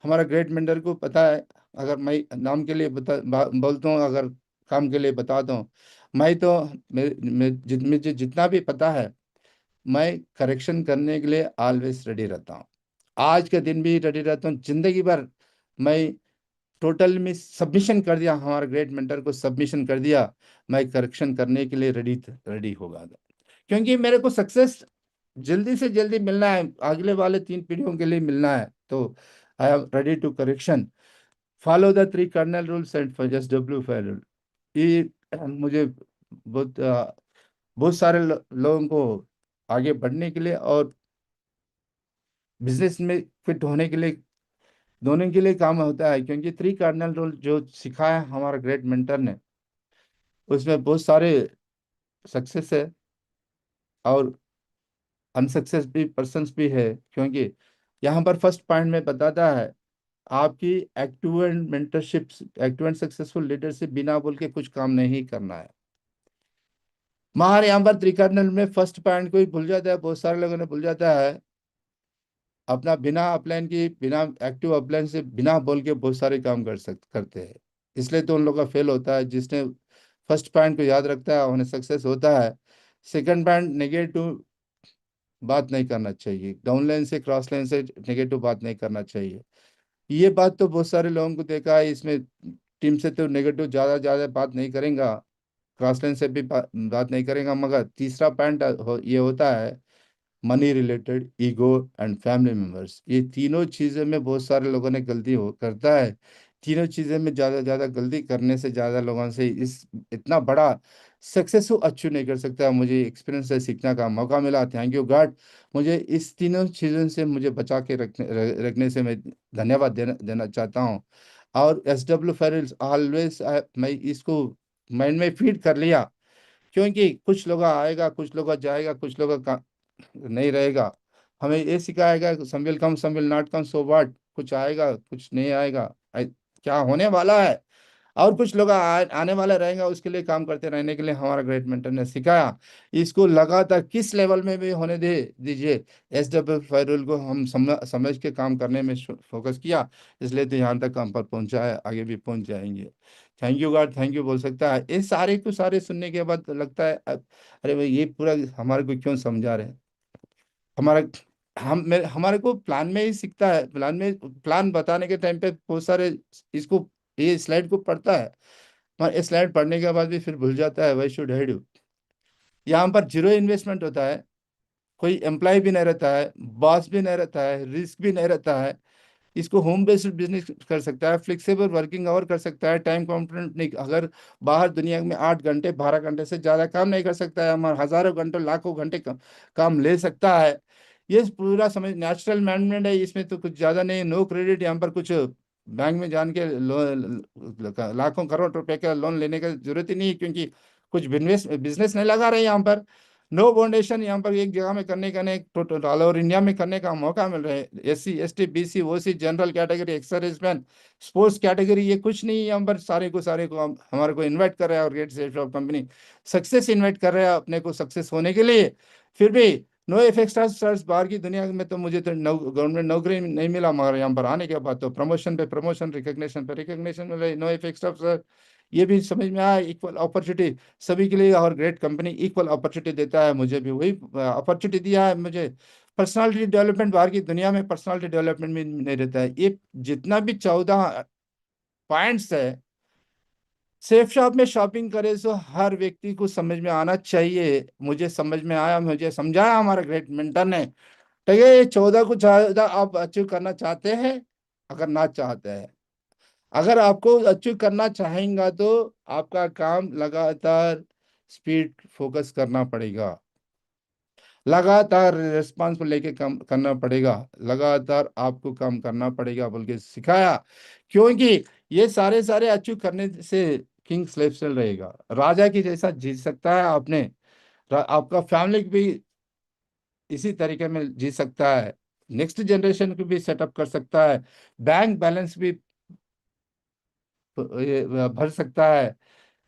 हमारा ग्रेट मेंटर को पता है, अगर मैं नाम के लिए बोलता हूँ, अगर काम के लिए बताता हूँ, मैं तो मुझे जितना भी पता है, मैं करेक्शन करने के लिए ऑलवेज रेडी रहता हूँ। आज के दिन भी रेडी रहता हूँ, जिंदगी भर मैं टोटल में सबमिशन कर दिया, हमारे ग्रेट मेंटर को सबमिशन कर दिया, मैं करेक्शन करने के लिए रेडी रेडी होगा, क्योंकि मेरे को सक्सेस जल्दी से जल्दी मिलना है, अगले वाले 3 पीढ़ियों के लिए मिलना है। तो I am ready to correction, follow the 3 cardinal rules and just W rule. ये मुझे बहुत सारे लोगों को आगे बढ़ने के लिए और बिजनेस में फिट होने के लिए, दोनों के लिए काम होता है। क्योंकि 3 कार्डिनल रूल जो सिखाया हमारा ग्रेट मेंटर ने, उसमें बहुत सारे सक्सेस है और अनसक्सेस भी पर्सन्स भी है। क्योंकि यहाँ पर फर्स्ट पॉइंट में बताता है, आपकी active and mentorship, active and successful leadership बिना बोल के कुछ काम नहीं करना है। हमारे यहाँ पर त्रिकार्डिनल में फर्स्ट पॉइंट को ही भूल जाता है, बहुत सारे लोगों ने भूल जाता है, अपना बिना अपलाइन की, बिना एक्टिव अपलाइन से बिना बोल के बहुत सारे काम करते हैं। इसलिए तो उन लोग का फेल होता है। जिसने फर्स्ट पॉइंट को याद रखता है उन्हें सक्सेस होता है। सेकंड पॉइंट, नेगेटिव बात नहीं करना चाहिए, डाउन लाइन से क्रॉस लाइन से नेगेटिव बात नहीं करना चाहिए। ये बात तो बहुत सारे लोगों को देखा है, इसमें टीम से तो नेगेटिव ज़्यादा ज़्यादा बात नहीं करेंगे, क्रॉस लाइन से भी बात नहीं करेंगे। मगर तीसरा पॉइंट ये होता है, money related, ego and family members. ये तीनों चीज़ें में बहुत सारे लोगों ने गलती हो करता है। तीनों चीज़ें में ज़्यादा ज़्यादा गलती करने से ज़्यादा लोगों से इस इतना बड़ा सक्सेस अचीव नहीं कर सकता। मुझे एक्सपीरियंस से सीखने का मौका मिला, थैंक यू गॉड। मुझे इस तीनों चीज़ों से मुझे बचा के रखने से मैं धन्यवाद देना देना चाहता हूँ। और SW Ferrell ऑलवेज, मैं इसको माइंड में फीड कर लिया, क्योंकि कुछ लोग आएगा, कुछ लोग जाएगा, कुछ लोग नहीं रहेगा। हमें ये सिखाएगा, some will come some will not come, so what, कुछ आएगा कुछ नहीं आएगा, क्या होने वाला है। और कुछ लोग आने वाले रहेंगे, उसके लिए काम करते रहने के लिए हमारा ग्रेट मेंटर ने सिखाया। इसको लगातार किस लेवल में भी होने दे दीजिए, SW Ferrell को हम समझ के काम करने में फोकस किया, इसलिए तो यहाँ तक हम पर पहुंचा है, आगे भी पहुंच जाएंगे। Thank you God, thank you बोल सकता है। ये सारे को सारे सुनने के बाद लगता है अरे भाई ये पूरा हमारे को क्यों समझा रहे हैं। हमारा हमारे को प्लान में ही सीखता है, प्लान में प्लान बताने के टाइम पे बहुत सारे इसको ये स्लाइड को पढ़ता है, मगर ये स्लाइड पढ़ने के बाद भी फिर भूल जाता है, वाई शुड आई डू। यहाँ पर जीरो इन्वेस्टमेंट होता है, कोई एम्प्लॉय भी नहीं रहता है, बॉस भी नहीं रहता है, रिस्क भी नहीं रहता है। इसको होम बेस्ड बिजनेस कर सकता है, फ्लेक्सिबल वर्किंग आवर कर सकता है, टाइम कॉम्पोनेंट नहीं, अगर बाहर दुनिया में 8 घंटे 12 घंटे से ज़्यादा काम नहीं कर सकता है, हमारे हजारों घंटों लाखों घंटे काम ले सकता है। ये पूरा समझ नेचुरल मैनेजमेंट है, इसमें तो कुछ ज़्यादा नहीं, नो क्रेडिट। यहाँ पर कुछ बैंक में जान के लाखों करोड़ रुपए का लोन लेने की जरूरत ही नहीं है, क्योंकि कुछ बिजनेस बिजनेस नहीं लगा रहे यहाँ पर। नो फाउंडेशन यहाँ पर एक जगह में करने का नहीं, टोटल ऑल ओवर इंडिया में करने का मौका मिल रहा है। SC ST BC OC general category, ex-service man, sports category, ये कुछ नहीं है यहाँ पर। सारे को हमारे को इन्वाइट कर रहा है, और get set of company success invite कर रहा है अपने को सक्सेस होने के लिए। फिर भी नो इफेक्ट सर्च, बाहर की दुनिया में तो मुझे तो गवर्नमेंट नौकरी नहीं मिला, मगर यहाँ पर आने के बाद तो प्रमोशन पे प्रमोशन, रिकग्निशन पे रिकग्निशन मिल रही, नो इफेक्ट ऑफ सर। ये भी समझ में आया, इक्वल अपॉर्चुनिटी सभी के लिए, और ग्रेट कंपनी इक्वल अपॉर्चुनिटी देता है, मुझे भी वही अपॉर्चुनिटी दिया है। मुझे पर्सनालिटी डेवलपमेंट, बाहर की दुनिया में पर्सनालिटी डेवलपमेंट में नहीं रहता है। ये जितना भी 14 पॉइंट्स है, सेफ शॉप में शॉपिंग करे सो हर व्यक्ति को समझ में आना चाहिए। मुझे समझ में आया, मुझे समझाया हमारा ग्रेट मेंटर ने। ठीक है, ये 14 को 14 आप अचीव करना चाहते हैं, अगर ना चाहते हैं, अगर आपको अचीव करना चाहेंगे तो आपका काम लगातार स्पीड फोकस करना पड़ेगा, लगातार रिस्पांस को लेके काम करना पड़ेगा, लगातार आपको काम करना पड़ेगा बोल के सिखाया। क्योंकि ये सारे सारे अचीव करने से किंग्स लाइफस्टाइल रहेगा, राजा की जैसा जी सकता है आपने। आपका फैमिली भी इसी तरीके में जी सकता है, नेक्स्ट जनरेशन को भी सेटअप कर सकता है, बैंक बैलेंस भी ये भर सकता है।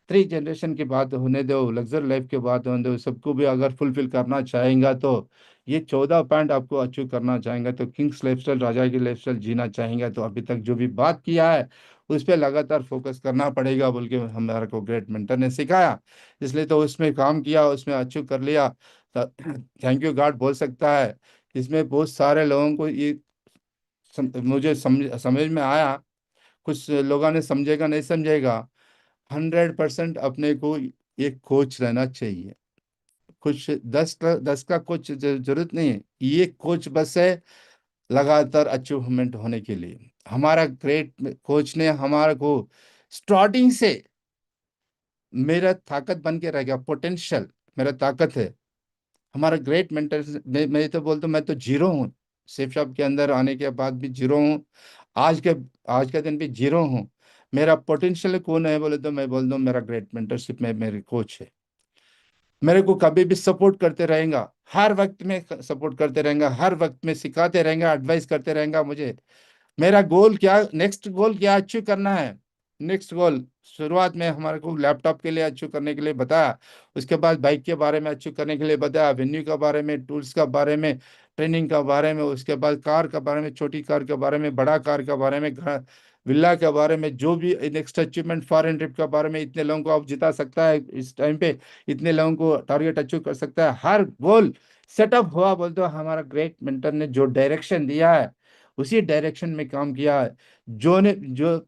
3 जनरेशन की बात होने दो, लग्जरी लाइफ की बात होने दो, सबको भी अगर फुलफिल करना चाहेंगे तो ये 14 पॉइंट आपको अचीव करना चाहेंगे तो किंग्स लाइफस्टाइल, राजा की लाइफस्टाइल जीना चाहेंगे तो अभी तक जो भी बात किया है उस पर लगातार फोकस करना पड़ेगा बोल के हमारे को ग्रेट मेंटर ने सिखाया। इसलिए तो उसमें काम किया, उसमें अचीव कर लिया, थैंक यू गॉड बोल सकता है। इसमें बहुत सारे लोगों को ये मुझे समझ में आया, कुछ लोगों ने समझेगा नहीं समझेगा। 100% अपने को एक कोच रहना चाहिए। कुछ 10 का कोच जरूरत नहीं है, ये कोच बस है लगातार अचीवमेंट होने के लिए। हमारा ग्रेट कोच ने हमारे को स्टार्टिंग से मेरा ताकत बन के रह गया, पोटेंशियल मेरा ताकत है। हमारा ग्रेट मेंटर, मैं तो बोलता हूँ मैं तो जीरो हूँ, सेफ शॉप के अंदर आने के बाद भी जीरो हूँ, आज के आज के दिन भी जीरो हूँ। मेरा पोटेंशियल कौन है बोले तो मैं बोल दूँ मेरा ग्रेट मेंटरशिप में मेरे कोच है। मेरे को कभी भी सपोर्ट करते रहेगा, हर वक्त में सपोर्ट करते रहेगा, हर वक्त में सिखाते रहेगा, एडवाइस करते रहेगा मुझे। मेरा गोल क्या, नेक्स्ट गोल क्या अचीव करना है। नेक्स्ट गोल शुरुआत में हमारे को लैपटॉप के लिए अचीव करने के लिए बताया, उसके बाद बाइक के बारे में अचीव करने के लिए बताया, वेन्यू के बारे में, टूल्स का बारे में, ट्रेनिंग का बारे में, उसके बाद कार के बारे में, छोटी कार के बारे में, बड़ा कार के बारे में, विला के बारे में, जो भी नेक्स्ट अचीवमेंट, फॉरेन ट्रिप के बारे में, इतने लोगों को आप जिता सकता है इस टाइम पे, इतने लोगों को टारगेट अचीव कर सकता है, हर गोल सेटअप हुआ बोलते हो। हमारा ग्रेट मेंटर ने जो डायरेक्शन दिया है उसी डायरेक्शन में काम किया है। जो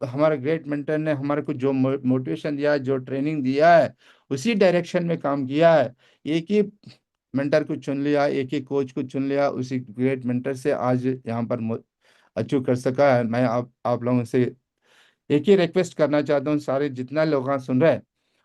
हमारे ग्रेट मेंटर ने हमारे को जो मोटिवेशन दिया है, जो ट्रेनिंग दिया है, उसी डायरेक्शन में काम किया है। एक ही मेंटर को चुन लिया, एक ही कोच को चुन लिया, उसी ग्रेट मेंटर से आज यहाँ पर अचीव कर सका है। मैं आप लोगों से एक ही रिक्वेस्ट करना चाहता हूँ, सारे जितना लोग यहाँ सुन रहे हैं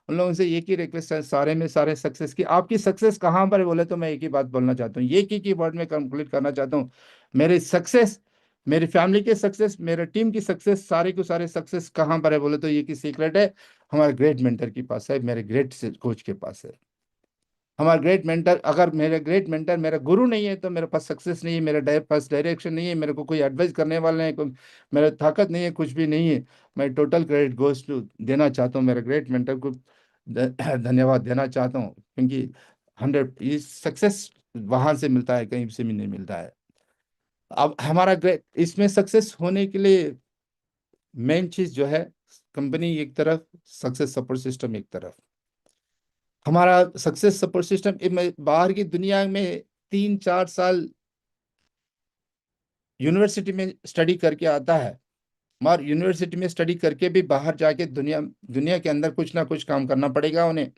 उन लोगों से एक ही रिक्वेस्ट है, सारे में सारे सक्सेस की। आपकी सक्सेस कहाँ पर है बोले तो मैं एक ही बात बोलना चाहता हूँ, एक ही वर्ड में कंक्लूड करना चाहता हूँ। मेरी सक्सेस, मेरी फैमिली की सक्सेस, मेरे टीम की सक्सेस, सारे को सारे सक्सेस कहाँ पर है बोले तो ये की सीक्रेट है, हमारे ग्रेट मेंटर के पास है, मेरे ग्रेट कोच के पास है। हमारा ग्रेट मेंटर, अगर मेरे ग्रेट मेंटर मेरा गुरु नहीं है तो मेरे पास सक्सेस नहीं है, मेरे पास डायरेक्शन नहीं है, मेरे को कोई एडवाइस करने वाला नहीं, कोई मेरा ताकत नहीं है, कुछ भी नहीं है। मैं टोटल क्रेडिट गोस टू देना चाहता हूँ मेरे ग्रेट मेंटर को, धन्यवाद देना चाहता हूँ, क्योंकि 100 ये सक्सेस वहां से मिलता है, कहीं से भी नहीं मिलता है। अब हमारा ग्रेट इसमें सक्सेस होने के लिए मेन चीज जो है, कंपनी एक तरफ, सक्सेस सपोर्ट सिस्टम एक तरफ। हमारा सक्सेस सपोर्ट सिस्टम बाहर की दुनिया में 3-4 साल यूनिवर्सिटी में स्टडी करके आता है, मगर यूनिवर्सिटी में स्टडी करके भी बाहर जाके दुनिया दुनिया के अंदर कुछ ना कुछ काम करना पड़ेगा उन्हें।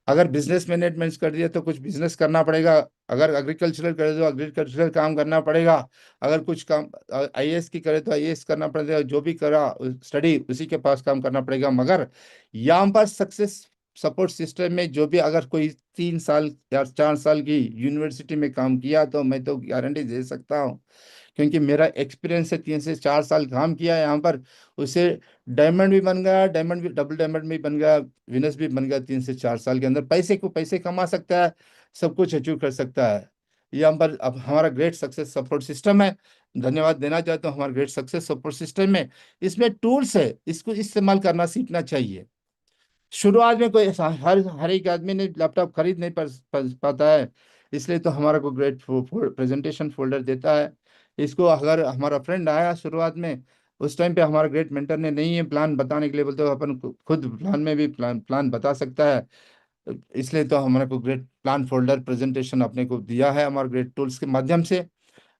अगर बिजनेस मैनेजमेंट कर दिया तो कुछ बिजनेस करना पड़ेगा, अगर एग्रीकल्चरल करे तो एग्रीकल्चरल काम करना पड़ेगा, अगर कुछ काम आईएएस की करे तो आईएएस करना पड़ेगा, जो भी करा स्टडी उसी के पास काम करना पड़ेगा। मगर यहाँ पर सक्सेस सपोर्ट सिस्टम में जो भी अगर कोई 3 साल या 4 साल की यूनिवर्सिटी में काम किया तो मैं तो गारंटी दे सकता हूँ, क्योंकि मेरा एक्सपीरियंस है, 3 से 4 साल काम किया है यहाँ पर, उससे डायमंड भी बन गया, डायमंड भी, डबल डायमंड भी बन गया, विनस भी बन गया। 3 से 4 साल के अंदर पैसे कमा सकता है, सब कुछ अचीव कर सकता है। ये हम पर अब हमारा ग्रेट सक्सेस सपोर्ट सिस्टम है। धन्यवाद देना चाहता हूँ हमारे ग्रेट सक्सेस सपोर्ट सिस्टम में। इसमें टूल्स है, इसको इस्तेमाल करना सीखना चाहिए। शुरुआत में कोई हर एक आदमी ने लैपटॉप खरीद नहीं पाता है, इसलिए तो हमारा को ग्रेट प्रेजेंटेशन फोल्डर देता है। इसको अगर हमारा फ्रेंड आया शुरुआत में, उस टाइम पे हमारा ग्रेट मेंटर ने नहीं है प्लान बताने के लिए, बोलते हो अपन खुद प्लान में भी प्लान बता सकता है, इसलिए तो हमारे को ग्रेट प्लान फोल्डर प्रेजेंटेशन अपने को दिया है हमारे ग्रेट टूल्स के माध्यम से।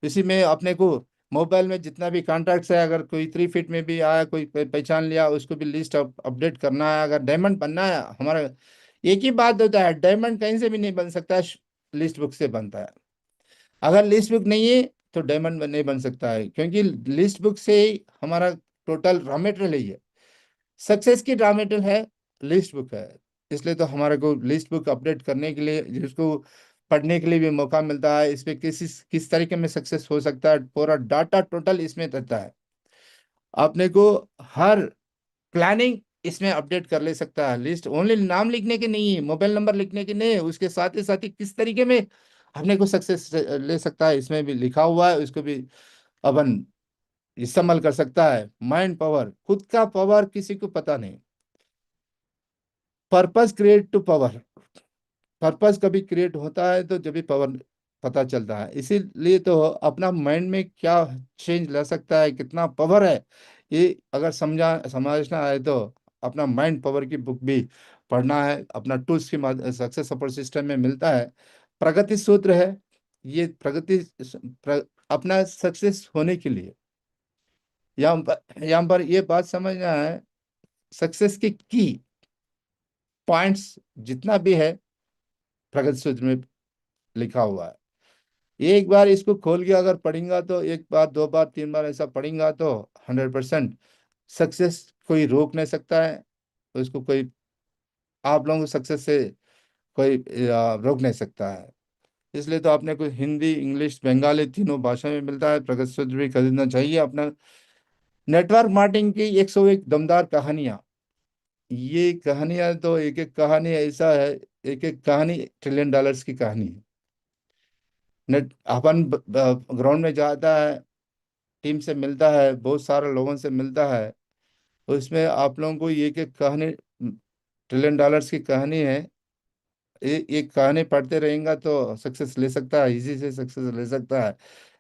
इसी में अपने को मोबाइल में जितना भी कॉन्टैक्ट्स है, अगर कोई 3 फीट में भी आया, कोई पहचान लिया, उसको भी लिस्ट अपडेट करना है। अगर डायमंड बनना है हमारा, एक ही बात होता है, डायमंड कहीं से भी नहीं बन सकता, लिस्ट बुक से बनता है। अगर लिस्ट बुक नहीं है तो डायमंड नहीं बन सकता है, क्योंकि लिस्ट बुक से ही हमारा टोटल रॉ मटेरियल ही है, सक्सेस की रॉ मटेरियल है, लिस्ट बुक है। इसलिए तो हमारे को लिस्ट बुक अपडेट करने के लिए, जिसको पढ़ने के लिए भी मौका मिलता है, इस पे किस तरीके में सक्सेस हो सकता है, पूरा डाटा टोटल इसमें रहता है। आपने को हर प्लानिंग इसमें अपडेट कर ले सकता है। लिस्ट ओनली नाम लिखने के नहीं है, मोबाइल नंबर लिखने के नहीं है, उसके साथ ही किस तरीके में अपने को सक्सेस ले सकता है, इसमें भी लिखा हुआ है, उसको भी अपन इस्तेमाल कर सकता है। माइंड पावर, खुद का पावर किसी को पता नहीं। Purpose create to power, purpose कभी क्रिएट होता है तो जब भी पावर पता चलता है। इसीलिए तो अपना माइंड में क्या चेंज ला सकता है, कितना पावर है, ये अगर समझना है तो अपना माइंड पावर की बुक भी पढ़ना है। अपना टूल्स की सक्सेस सपोर्ट सिस्टम में मिलता है, प्रगति सूत्र है। ये अपना सक्सेस होने के लिए यहाँ पर ये बात समझना है, सक्सेस की पॉइंट्स जितना भी है प्रगति सूत्र में लिखा हुआ है। एक बार इसको खोल के अगर पढ़ेंगा तो, एक बार, 2 बार, 3 बार ऐसा पढ़ेंगा तो 100% सक्सेस कोई रोक नहीं सकता है उसको, कोई आप लोगों को सक्सेस से कोई रोक नहीं सकता है। इसलिए तो आपने कोई हिंदी, इंग्लिश, बंगाली तीनों भाषा में मिलता है, प्रगति सूत्र भी खरीदना चाहिए अपना। नेटवर्क मार्केटिंग की 101 दमदार कहानियां, ये कहानियां तो एक एक कहानी ऐसा है, एक एक कहानी $1 ट्रिलियन की कहानी है। नेट अपन ग्राउंड में जाता है, टीम से मिलता है, बहुत सारे लोगों से मिलता है, उसमें आप लोगों को ये एक कहानी $1 ट्रिलियन की कहानी है, एक कहानी पढ़ते रहेंगे तो सक्सेस ले सकता है, इजी से सक्सेस ले सकता है।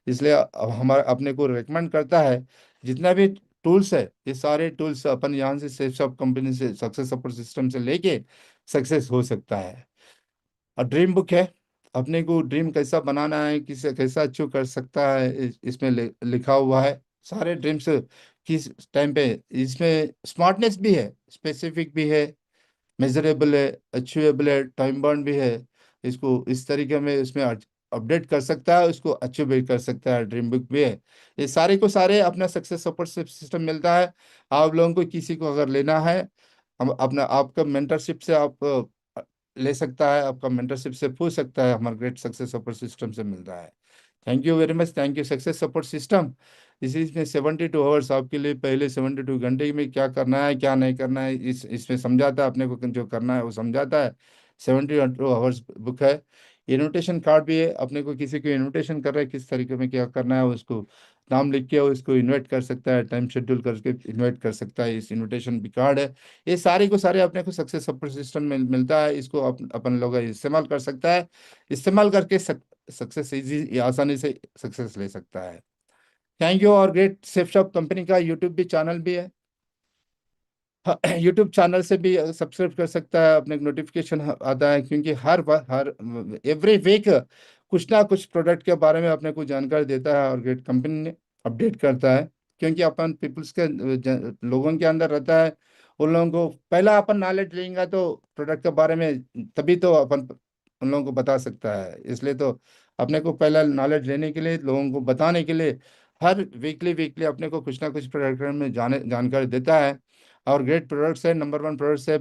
इसलिए अब हमारा अपने को रिकमेंड करता है, जितना भी टूल्स है ये सारे टूल्स अपन यहाँ से सेफ शॉप कंपनी से सक्सेस सपोर्ट सिस्टम से लेके सक्सेस हो सकता है। और ड्रीम बुक है, अपने को ड्रीम कैसा बनाना है, किसे कैसा अचीव कर सकता है, इसमें लिखा हुआ है सारे ड्रीम्स किस टाइम पे। इसमें स्मार्टनेस भी है, स्पेसिफिक भी है, मेजरेबल है, अचीवेबल है, टाइम बाउंड भी है, इसको इस तरीके में इसमें अपडेट कर सकता है, इसको अचीव भी कर सकता है, ड्रीम बुक भी है। ये सारे को सारे अपना सक्सेस सपोर्ट सिस्टम मिलता है। आप लोगों को किसी को अगर लेना है, हम अपना आपका मेंटरशिप से आप ले सकता है, आपका मेंटरशिप से पूछ सकता है, हमारा ग्रेट सक्सेस सपोर्ट सिस्टम से मिल रहा है। Thank you very much, thank you success support system. इसमें 72 आवर्स आपके लिए, पहले 72 घंटे में क्या करना है क्या नहीं करना है इसमें समझाता है, अपने को जो करना है वो समझाता है। 72 आवर्स बुक है। इनविटेशन कार्ड भी है, अपने को किसी को इनविटेशन कर रहा है, किस तरीके में क्या करना है उसको नाम लिख के उसको इनवाइट कर सकता है, टाइम शेड्यूल करके इनवाइट कर सकता है, इस इनविटेशन भी कार्ड है। ये सारे को सारे अपने को सक्सेस सपोर्ट सिस्टम में मिलता है, इसको अपन लोग इस्तेमाल कर सकता है। इस्तेमाल करके सक्सेस इजी आसानी से सक्सेस ले सकता है। Thank you. और ग्रेट सेफ शॉप कंपनी का यूट्यूब भी चैनल भी है। यूट्यूब चैनल से भी सब्सक्राइब कर सकता है, अपने नोटिफिकेशन आता है, क्योंकि हर एवरी वीक कुछ ना कुछ प्रोडक्ट के बारे में अपने को जानकारी देता है और ग्रेट कंपनी ने अपडेट करता है। क्योंकि अपन पीपल्स के लोगों के अंदर रहता है, उन लोगों को पहला अपन नॉलेज लेंगे तो प्रोडक्ट के बारे में, तभी तो अपन उन लोगों को बता सकता है। इसलिए तो अपने को पहला नॉलेज लेने के लिए, लोगों को बताने के लिए हर वीकली वीकली अपने को कुछ ना कुछ प्रोडक्ट में जानकारी देता है। और ग्रेट प्रोडक्ट्स है, नंबर वन प्रोडक्ट्स है,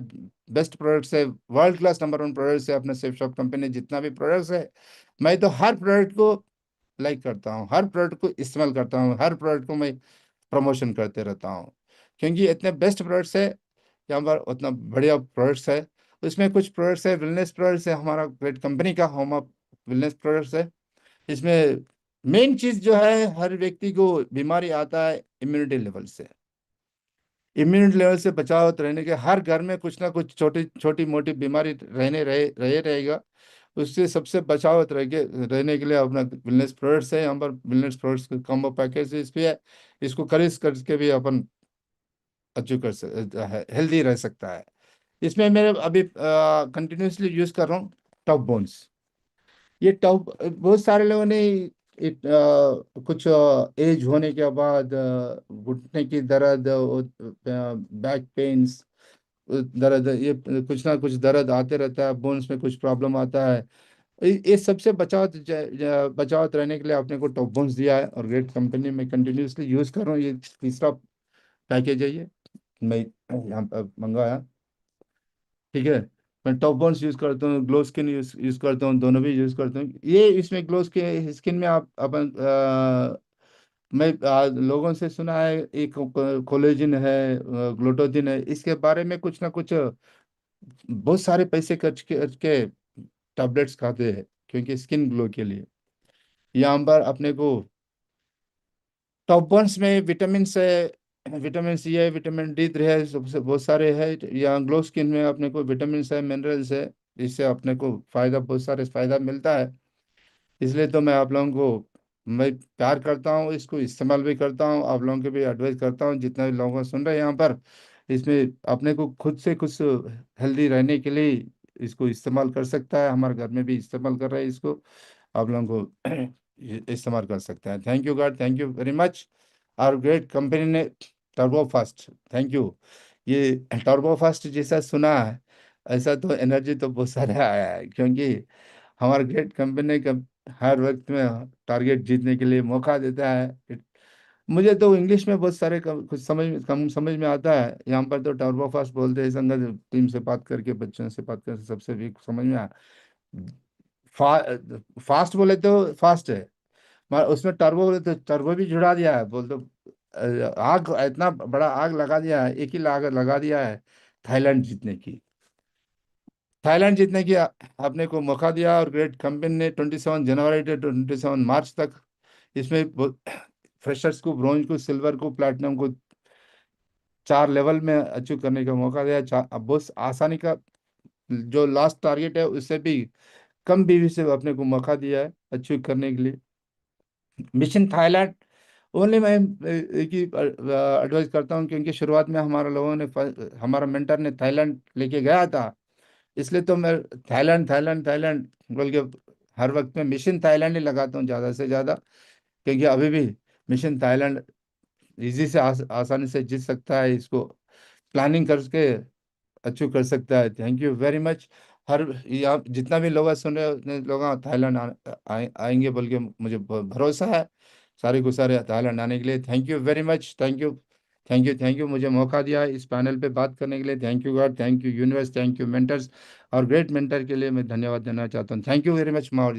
बेस्ट प्रोडक्ट्स है, world class number one products है अपने सेफ शॉप कंपनी। जितना भी प्रोडक्ट्स है, मैं तो हर प्रोडक्ट को लाइक करता हूँ, हर प्रोडक्ट को इस्तेमाल करता हूँ, हर प्रोडक्ट को मैं प्रमोशन करते रहता हूँ, क्योंकि इतने बेस्ट प्रोडक्ट्स है यहाँ पर, उतना बढ़िया प्रोडक्ट्स है। उसमें कुछ प्रोडक्ट्स है, वेलनेस प्रोडक्ट्स है, हमारा ग्रेट कंपनी का होम ऑफ वेलनेस प्रोडक्ट्स है। इसमें मेन चीज जो है, हर व्यक्ति को बीमारी आता है इम्यूनिटी लेवल से। इम्यूनिटी लेवल से बचाव रहने के, हर घर में कुछ ना कुछ छोटी छोटी मोटी बीमारी रहेगा। उससे सबसे बचाव रहने के लिए अपना वेलनेस प्रोडक्ट्स है, यहाँ पर वेलनेस प्रोडक्ट्स का कॉम्बो पैकेज इस पे है। इसको खरीद करके भी अपन अचीव हेल्दी रह सकता है। इसमें मेरे अभी कंटिन्यूसली यूज कर रहा हूँ टॉप बोन्स। ये टॉप बहुत सारे लोगों ने कुछ एज होने के बाद घुटने की दर्द, बैक पेन्स दर्द, ये कुछ ना कुछ दर्द आते रहता है, बोन्स में कुछ प्रॉब्लम आता है। ये सबसे बचाव रहने के लिए आपने को टॉप बोन्स दिया है, और ग्रेट कंपनी में कंटिन्यूसली यूज कर रहा हूँ। ये तीसरा पैकेज है, ये मैं यहाँ पर मंगाया। ठीक है। मैं टॉप बॉन्स यूज करता हूँ, ग्लो स्किन यूज करता हूँ, दोनों भी यूज करता हूँ। ये इसमें ग्लो स्किन में आप अपन मैं लोगों से सुना है, एक कोलेजन है, ग्लूटाथिन है, इसके बारे में कुछ ना कुछ बहुत सारे पैसे खर्च के टैबलेट्स खाते हैं, क्योंकि स्किन ग्लो के लिए। यहाँ पर अपने को टॉप बॉन्स में विटामिन है, विटामिन सी है, विटामिन डी3 है, सबसे बहुत सारे है। यहाँ ग्लो स्किन में अपने को विटामिन है, मिनरल्स है, इससे अपने को फायदा, बहुत सारे फायदा मिलता है। इसलिए तो मैं आप लोगों को मैं प्यार करता हूँ, इसको इस्तेमाल भी करता हूँ, आप लोगों के भी एडवाइस करता हूँ, जितने भी लोगों को सुन रहे हैं यहाँ पर। इसमें अपने को खुद से कुछ हेल्दी रहने के लिए इसको इस्तेमाल कर सकता है, हमारे घर में भी इस्तेमाल कर रहे हैं इसको, आप लोगों को इस्तेमाल कर सकते हैं। Thank you God, thank you very much. और ग्रेट कंपनी ने टर्बो फास्ट, थैंक यू। ये टर्बो फास्ट जैसा सुना है, ऐसा तो एनर्जी तो बहुत सारा आया है, क्योंकि हमारे ग्रेट कंपनी का हर वक्त में टारगेट जीतने के लिए मौका देता है। मुझे तो इंग्लिश में बहुत सारे कुछ कम समझ में आता है, यहाँ पर तो टर्बो फास्ट बोलते हैं, संगत टीम से बात करके, बच्चों से बात करके सबसे भी समझ में आया। फास्ट बोले तो फास्ट है, मगर उसमें टर्बो बोले तो टर्बो भी जुड़ा दिया है, बोल तो आग, इतना बड़ा आग लगा दिया है, एक ही आग लगा दिया है थाईलैंड जीतने की। थाईलैंड जीतने की आपने को मौका दिया, और ग्रेट कंपनी ने 27 जनवरी से 27 मार्च तक इसमें फ्रेशर्स को, ब्रॉन्ज को, सिल्वर को, प्लैटिनम को 4 लेवल में अचीव करने का मौका दिया। अब बहुत आसानी का, जो लास्ट टारगेट है उससे भी कम बीवी से अपने को मौका दिया है अचीव करने के लिए। मिशन थाईलैंड ओनली मैं एक ही एडवाइस करता हूँ, क्योंकि शुरुआत में हमारे लोगों ने हमारा मेंटर ने थाईलैंड लेके गया था, इसलिए तो मैं थाईलैंड थाईलैंड थाईलैंड बोल के हर वक्त में मिशन थाईलैंड ही लगाता हूँ ज़्यादा से ज़्यादा, क्योंकि अभी भी मिशन थाईलैंड इजी से आसानी से जीत सकता है, इसको प्लानिंग करके अचीव कर सकता है। Thank you very much. हर यहाँ जितना भी लोग सुन रहे हैं उतने लोग थाईलैंड आएंगे बोल के मुझे भरोसा है। सारे को सारे थाईलैंड आने के लिए thank you very much. Thank you, thank you, thank you, मुझे मौका दिया इस पैनल पे बात करने के लिए। Thank you God, thank you universe, thank you mentors. और ग्रेट मेंटर के लिए मैं धन्यवाद देना चाहता हूँ। थैंक यू वेरी मच माँ।